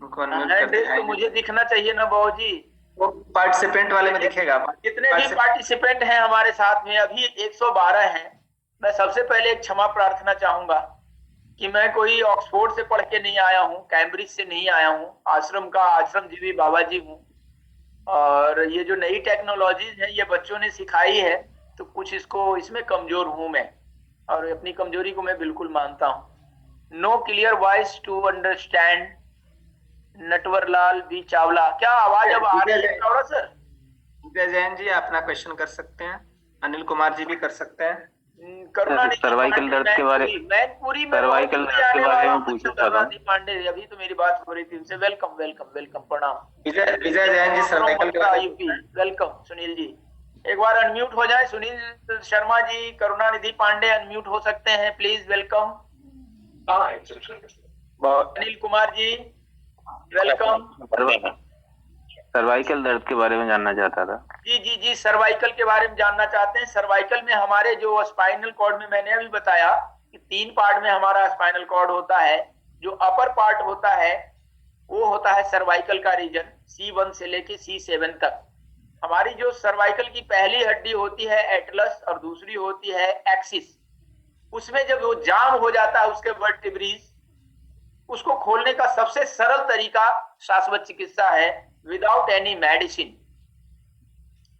उनको अनम्यूट करते जाइए। तो मुझे दिखना चाहिए ना बाबू जी। वो पार्टिसिपेंट वाले में दिखेगा। जितने भी पार्टिसिपेंट हैं हमारे साथ में, अभी 112 हैं। मैं सबसे पहले एक क्षमा प्रार्थना चाहूंगा कि मैं कोई ऑक्सफोर्ड से पढ़ के नहीं आया हूँ, कैम्ब्रिज से नहीं आया हूँ, आश्रमजीवी बाबा जी हूँ। और ये जो नई टेक्नोलॉजीज है ये बच्चों ने सिखाई है, तो कुछ इसमें कमजोर हूं मैं, और अपनी कमजोरी को मैं बिल्कुल मानता हूँ। No clear voice to understand. Natwarlal B Chawla, क्या आवाज अब आ रही है चावला सर? जैन जी अपना क्वेश्चन कर सकते हैं, अनिल कुमार जी भी कर सकते हैं। सर्वाइकल दर्द के बारे में पूछना चाहता हूँ। पांडे, अभी तो मेरी बात हो रही थी उनसे। वेलकम वेलकम वेलकम, प्रणाम। Vijay Jain ji cervical UP, welcome. Sunil ji एक बार अनम्यूट हो जाए। सुनील शर्मा जी, करुणानिधि पांडे अनम्यूट हो सकते हैं please, welcome. Anil Kumar ji welcome. Cervical दर्द के बारे में जानना चाहता था। जी, सर्वाइकल के बारे में जानना चाहते हैं। सर्वाइकल में हमारे जो स्पाइनल कॉर्ड में, मैंने अभी बताया कि 3 पार्ट में हमारा स्पाइनल कॉर्ड होता है। जो अपर पार्ट होता है वो होता है सर्वाइकल का रीजन, C1 से लेके C7 तक। हमारी जो सर्वाइकल की पहली हड्डी होती है एटलस, और दूसरी होती है एक्सिस। उसमें जब वो जाम हो जाता है उसके वर्टिब्रीज, उसको खोलने का सबसे सरल तरीका शाश्वत चिकित्सा है, विदाउट एनी मेडिसिन।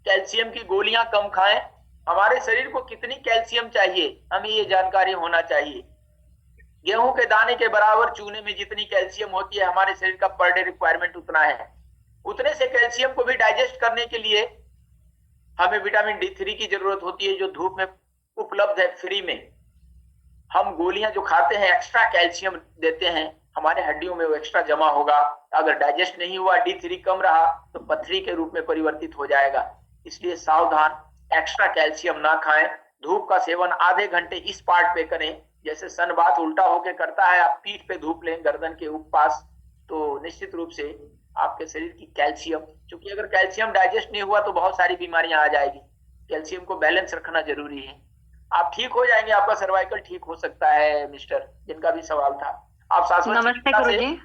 कैल्शियम की गोलियां कम खाएं। हमारे शरीर को कितनी कैल्शियम चाहिए हमें ये जानकारी होना चाहिए। गेहूं के दाने के बराबर चूने में जितनी कैल्शियम होती है, हमारे शरीर का पर डे रिक्वायरमेंट उतना है। उतने से कैल्शियम को भी डाइजेस्ट करने के लिए हमें विटामिन D3 की जरूरत होती है, जो धूप में उपलब्ध है फ्री में। हम गोलियां जो खाते हैं एक्स्ट्रा कैल्शियम देते हैं, हमारे हड्डियों में वो एक्स्ट्रा जमा होगा। अगर डाइजेस्ट नहीं हुआ, D3 कम रहा, तो पथरी के रूप में परिवर्तित हो जाएगा। इसलिए सावधान, एक्स्ट्रा कैल्शियम ना खाएं। धूप का सेवन आधे घंटे इस पार्ट पे करें, जैसे सनबाथ उल्टा होके करता है, आप पीठ पे धूप लें गर्दन के पास, तो निश्चित रूप से आपके शरीर की कैल्शियम, क्योंकि अगर कैल्शियम डाइजेस्ट नहीं हुआ तो बहुत सारी बीमारियां आ जाएगी। कैल्शियम को बैलेंस रखना जरूरी है। आप ठीक हो जाएंगे, आपका सर्वाइकल ठीक हो सकता है। मिस्टर जिनका भी सवाल था, आप शाश्वत नमस्ते चिकित्सा गुरुजी,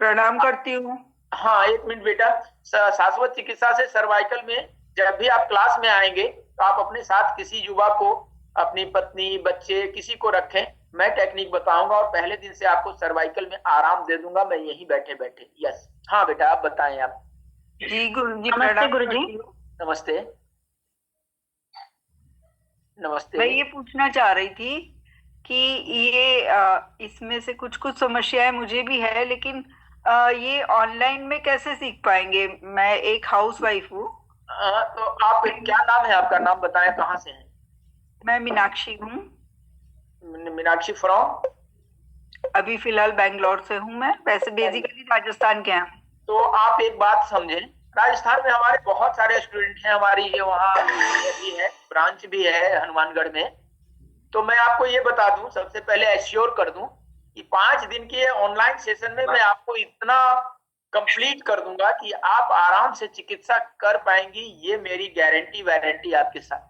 प्रणाम करती हूँ। हाँ, एक मिनट बेटा। शाश्वत चिकित्सा से सर्वाइकल में जब भी आप क्लास में आएंगे तो आप अपने साथ किसी युवा को, अपनी पत्नी, बच्चे, किसी को रखें। मैं टेक्निक बताऊंगा और पहले दिन से आपको सर्वाइकल में आराम दे दूंगा, मैं यहीं बैठे बैठे। यस, हाँ बेटा, आप बताएं। आप जी गुरुजी, नमस्ते प्रणाम गुरुजी। करती हूँ। नमस्ते। नमस्ते। मैं ये पूछना चाह रही थी कि ये इसमें से कुछ कुछ समस्याएं मुझे भी है, लेकिन ये ऑनलाइन में कैसे सीख पाएंगे? मैं एक हाउसवाइफ हूँ। तो आप, क्या नाम है आपका? नाम बताएं, कहाँ से हैं? मैं मीनाक्षी हूँ। मीनाक्षी फ्रॉम? अभी फिलहाल बैंगलोर से हूँ मैं, वैसे बेसिकली राजस्थान के हैं। तो आप एक बात समझें, राजस्थान में हमारे बहुत सारे स्टूडेंट हैं, हमारी ये वहाँ भी है, ब्रांच भी है हनुमानगढ़ में। तो मैं आपको ये बता दूं, सबसे पहले एश्योर कर दूं कि 5 दिन के ऑनलाइन सेशन में मैं आपको इतना कंप्लीट कर दूंगा कि आप आराम से चिकित्सा कर पाएंगी। ये मेरी गारंटी वारंटी आपके साथ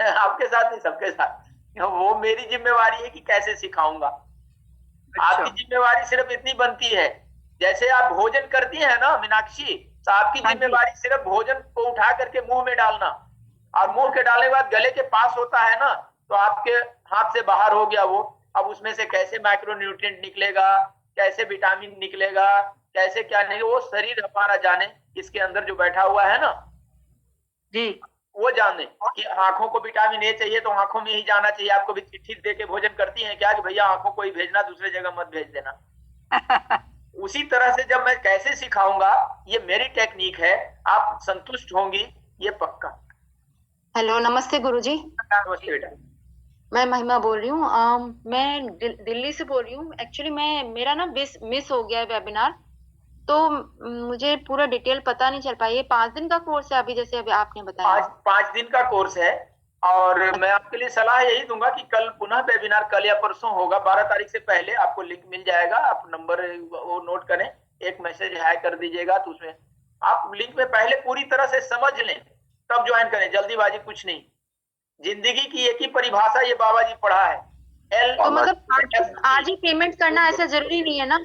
आपके साथ नहीं, सबके साथ। वो मेरी जिम्मेवारी है कि कैसे सिखाऊंगा। आपकी जिम्मेवारी सिर्फ इतनी बनती है, जैसे आप भोजन करती हैं ना मीनाक्षी, तो आपकी जिम्मेवारी सिर्फ भोजन को उठा करके मुंह में डालना, और मुंह के डालने के बाद गले के पास होता है ना, तो आपके हाथ से बाहर हो गया वो। अब उसमें से कैसे माइक्रोन्यूट्रिएंट निकलेगा, कैसे विटामिन निकलेगा, कैसे क्या नहीं, वो शरीर हमारा जाने। इसके अंदर जो बैठा हुआ है ना जी, वो जाने कि आंखों को विटामिन ए चाहिए तो आंखों में ही जाना चाहिए। आपको भी चिट्ठी दे के भोजन करती हैं क्या कि भैया आंखों को ही भेजना, दूसरे जगह मत भेज देना? उसी तरह से जब मैं कैसे सिखाऊंगा, ये मेरी टेक्निक है, आप संतुष्ट होंगी, ये पक्का। हेलो, नमस्ते गुरुजी। नमस्ते बेटा। मैं महिमा बोल रही हूँ। मैं दिल्ली से बोल रही हूँ। एक्चुअली मेरा ना मिस हो गया है वेबिनार, तो मुझे पूरा डिटेल पता नहीं चल पाई। ये 5 दिन का कोर्स है अभी, जैसे अभी आपने बताया? 5 दिन का कोर्स है, और मैं आपके लिए सलाह यही दूंगा कि कल पुनः वेबिनार, कल या परसों होगा, 12 तारीख से पहले आपको लिंक मिल जाएगा। आप नंबर वो नोट करें, एक मैसेज हाई कर दीजिएगा, तो उसमें आप लिंक में पहले पूरी तरह से समझ लें, तब ज्वाइन करें। जल्दीबाजी कुछ नहीं। जिंदगी की एक ही परिभाषा ये बाबा जी पढ़ा है, तो मतलब आज ही पेमेंट करना ऐसा जरूरी नहीं है ना?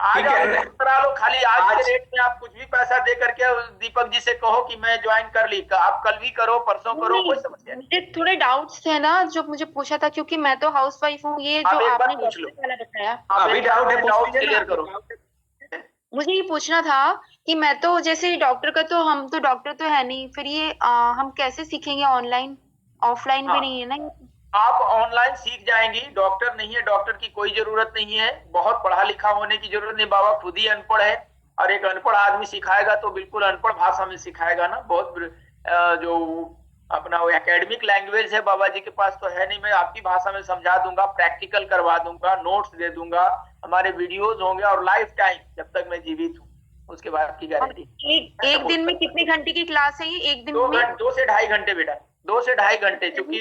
आज आप करा लो, खाली आज के रेट में आप कुछ भी पैसा दे करके दीपक जी से कहो कि मैं ज्वाइन कर ली। आप कल भी करो, परसों करो, कोई समस्या नहीं। मुझे थोड़े डाउट्स थे ना, जो मुझे पूछा था, क्योंकि मैं तो हाउसवाइफ हूँ। ये जो आपने डॉक्टर वाला बताया, अभी डाउट क्लियर करो। मुझे ये पूछना था कि मैं तो जैसे डॉक्टर का, तो हम तो डॉक्टर तो है नहीं, फिर ये हम कैसे सीखेंगे? ऑनलाइन, ऑफलाइन भी नहीं है ना? आप ऑनलाइन सीख जाएंगी। डॉक्टर नहीं है, डॉक्टर की कोई जरूरत नहीं है, बहुत पढ़ा लिखा होने की जरूरत नहीं। बाबा खुद ही अनपढ़ है, और एक अनपढ़ आदमी सिखाएगा तो बिल्कुल अनपढ़ भाषा में सिखाएगा ना। बहुत जो अपना वो एकेडमिक लैंग्वेज है बाबा जी के पास तो है नहीं। मैं आपकी भाषा में समझा दूंगा, प्रैक्टिकल करवा दूंगा, नोट्स दे दूंगा, हमारे वीडियोज होंगे, और लाइफ टाइम जब तक मैं जीवित हूँ, उसके बाद की गारंटी। एक दिन में कितने घंटे की क्लास है ये? एक दिन में 2 से ढाई घंटे बेटा, 2 से ढाई घंटे। चूंकि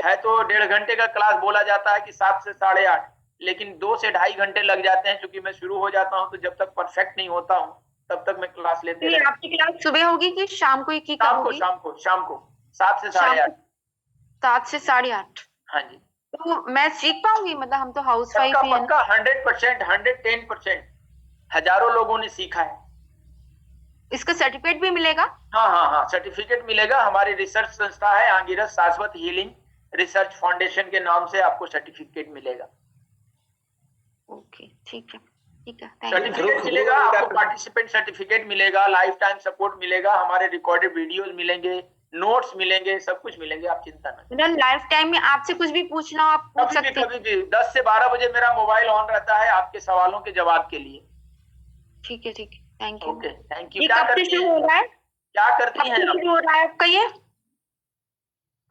है तो 1.5 घंटे का क्लास बोला जाता है कि 7 से 8.5, लेकिन 2 से ढाई घंटे लग जाते हैं। क्योंकि मैं शुरू हो जाता हूँ तो जब तक परफेक्ट नहीं होता हूँ तब तक मैं क्लास लेते रहता हूं। आपकी क्लास सुबह होगी कि शाम को? शाम को 7 से 8:30। 7 से 8:30। हाँ जी। तो मैं सीख पाऊंगी? मतलब हम तो हाउस वाइफ ही हैं। पक्का 100%, 110%। हजारों लोगों ने सीखा है। इसका सर्टिफिकेट भी मिलेगा? हाँ, सर्टिफिकेट मिलेगा। हमारी रिसर्च संस्था है आंगिरस शाश्वत हीलिंग रिसर्च फाउंडेशन के नाम से आपको सर्टिफिकेट मिलेगा। ओके, ठीक है। सर्टिफिकेट मिलेगा आपको, पार्टिसिपेंट सर्टिफिकेट मिलेगा, लाइफ टाइम सपोर्ट मिलेगा, हमारे रिकॉर्डेड वीडियोस मिलेंगे, नोट्स मिलेंगे, सब कुछ मिलेंगे। आप चिंता न करें। लाइफ टाइम में आपसे कुछ भी पूछना आप पूछ सकते हैं। कभी भी 10 से 12 बजे मेरा मोबाइल ऑन रहता है आपके सवालों के जवाब के लिए। ठीक है, thank you. Okay, thank you. क्या करती शुरू हो रहा है? क्या करती हैं? शुरू हो रहा है आपका ये?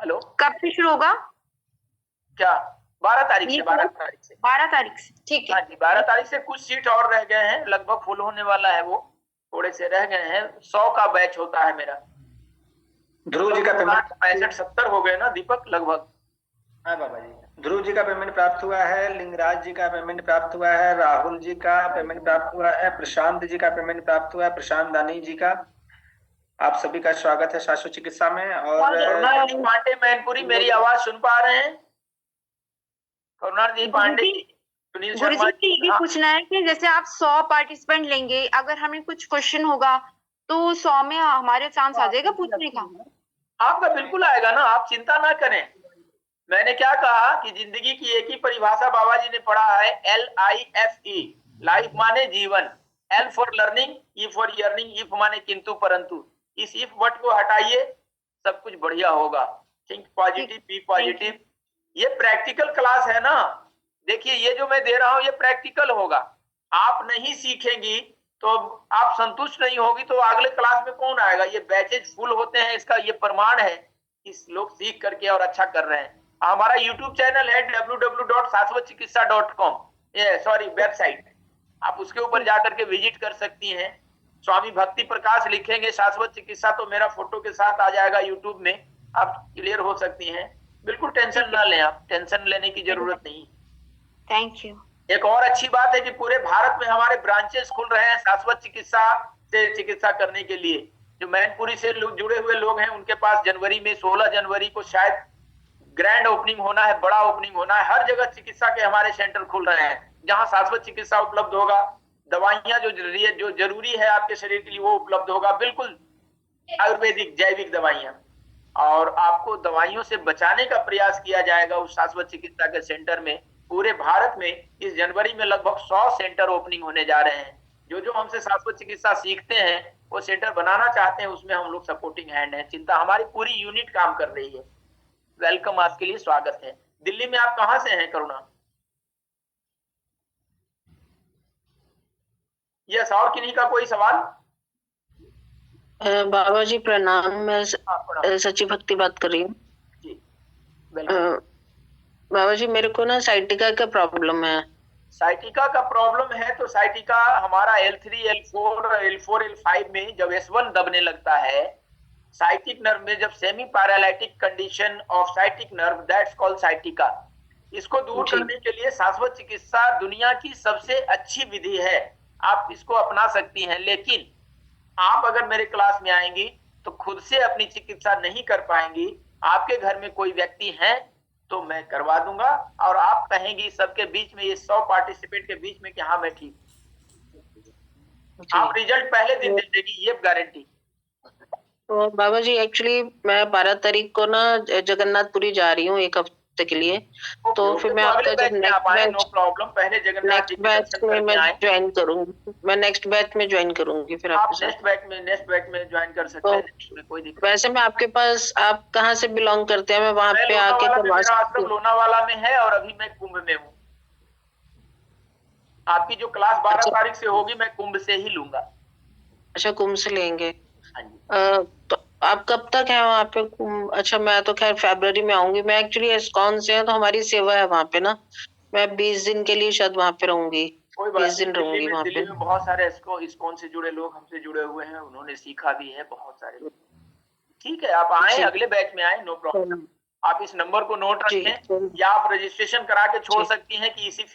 हेलो, कब से शुरू होगा? क्या 12 तारीख से? 12 तारीख से, ठीक है। हाँ जी, 12 तारीख से। कुछ सीट और रह गए हैं, लगभग फुल होने वाला है, वो थोड़े से रह गए हैं। 100 का बैच होता है मेरा। ध्रुव जी का 65-70 हो गए ना दीपक, लगभग। हाँ बाबा जी। ध्रुव जी का पेमेंट प्राप्त हुआ है, लिंगराज जी का पेमेंट प्राप्त हुआ है, राहुल जी का पेमेंट प्राप्त हुआ है, प्रशांत जी का पेमेंट प्राप्त हुआ है, प्रशांत दानी जी का। आप सभी का स्वागत है शाश्वत चिकित्सा में। और करुणानिधि पांडे मैनपुरी, मेरी आवाज सुन पा रहे हैं? करुणानिधि पांडे, सुनील गुरु शर्मा जी, ये भी पूछना है कि जैसे आप 100 पार्टिसिपेंट लेंगे, अगर हमें कुछ क्वेश्चन होगा तो 100 में हमारे चांस आ जाएगा पूछने का? आपका बिल्कुल आएगा ना, आप चिंता ना करें। मैंने क्या कहा कि जिंदगी की एक ही परिभाषा बाबा जी ने पढ़ा है, LIFE, लाइफ माने जीवन, L for learning, E for earning, if माने किंतु परंतु। इस इफ वर्ड को हटाइए, सब कुछ बढ़िया होगा। Think positive, be positive. ये प्रैक्टिकल क्लास है ना, देखिए ये जो मैं दे रहा हूं ये प्रैक्टिकल होगा। आप नहीं सीखेंगी तो आप संतुष्ट नहीं होगी तो अगले क्लास में कौन आएगा? ये बैचेज फुल होते हैं, इसका ये प्रमाण है कि लोग सीख करके और अच्छा कर रहे हैं। हमारा यूट्यूब चैनल है www.shashwatchikitsa.com, सॉरी वेबसाइट, आप उसके ऊपर जाकर के विजिट कर सकती हैं। स्वामी भक्ति प्रकाश लिखेंगे शाश्वत चिकित्सा तो मेरा फोटो के साथ आ जाएगा यूट्यूब में, आप क्लियर हो सकती हैं। बिल्कुल टेंशन ना लें, आप टेंशन लेने की जरूरत नहीं। Thank you. एक और अच्छी बात है कि पूरे भारत में हमारे ब्रांचेस खुल रहे हैं शाश्वत चिकित्सा से चिकित्सा करने के लिए। जो मैनपुरी से जुड़े हुए लोग हैं उनके पास जनवरी में 16 जनवरी को शायद ग्रैंड ओपनिंग होना है, बड़ा ओपनिंग होना है। हर जगह चिकित्सा के हमारे सेंटर खुल रहे हैं जहां शाश्वत चिकित्सा उपलब्ध होगा। दवाइयां जो जरूरी है आपके शरीर के लिए वो उपलब्ध होगा, बिल्कुल आयुर्वेदिक जैविक दवाइयां। और आपको दवाइयों से बचाने का प्रयास किया जाएगा उस शाश्वत चिकित्सा के सेंटर में। पूरे भारत में इस जनवरी में लगभग 100 सेंटर ओपनिंग होने जा रहे हैं। जो हमसे शाश्वत चिकित्सा सीखते हैं वो सेंटर बनाना चाहते हैं, उसमें हम लोग सपोर्टिंग हैंड है। चिंता, हमारी पूरी यूनिट काम कर रही है। वेलकम, आपके लिए स्वागत है। दिल्ली में आप कहां से हैं करुणा? यस, और किन्हीं का कोई सवाल? बाबा जी प्रणाम, मैं सची भक्ति बात कर रही हूँ जी। वेलकम। बाबा जी मेरे को ना साइटिका का प्रॉब्लम है। साइटिका का प्रॉब्लम है तो साइटिका हमारा L3, L4, L5 में जब S1 दबने लगता है, साइटिक नर्व में जब semi paralytic condition of sciatic nerve, that's called sciatica. इसको दूर करने के लिए शाश्वत चिकित्सा दुनिया की सबसे अच्छी विधि है, आप इसको अपना सकती हैं। लेकिन आप अगर मेरे क्लास में आएंगी तो खुद से अपनी चिकित्सा नहीं कर पाएंगी। आपके घर में कोई व्यक्ति है तो मैं करवा दूंगा और आप कहेंगी सबके बीच में, ये 100 पार्टिसिपेंट के बीच में कि हाँ मैं ठीक, आप रिजल्ट पहले दिन दे देगी, ये गारंटी। तो बाबा जी एक्चुअली मैं 12 तारीख को ना जगन्नाथपुरी जा रही हूँ एक हफ्ते के लिए। तो फिर मैं आपका जब नो प्रॉब्लम, पहले जगन्नाथ जी बैच में मैं ज्वाइन करूंगी, मैं नेक्स्ट बैच में ज्वाइन करूंगी। फिर आप नेक्स्ट बैच में ज्वाइन कर सकते हैं, इसमें कोई दिक्कत। वैसे मैं आपके पास, आप कहाँ से बिलोंग करते हैं? मैं वहाँ पे आके करवा सकती हूँ। लोनावाला में है और अभी मैं कुंभ में हूँ। आपकी जो क्लास 12 तारीख से होगी मैं कुंभ से ही लूंगा। अच्छा, कुंभ से लेंगे। तो आप कब तक है वहाँ पे? अच्छा, मैं तो खैर फरवरी में आऊंगी। मैं एक्चुअली इस्कॉन से है तो हमारी सेवा है वहाँ पे ना, मैं 20 दिन के लिए शायद वहाँ पे रहूंगी। 20 दिन रहूंगी वहाँ पे। दिल्ली में बहुत सारे इस्कॉन से जुड़े लोग हमसे जुड़े हुए हैं, उन्होंने सीखा भी है बहुत सारे लोग। ठीक है, आप आए, अगले बैच में आए, नो प्रॉब्लम। आप इस नंबर को नोट रखें या आप रजिस्ट्रेशन करा के छोड़ सकती हैं कि इसी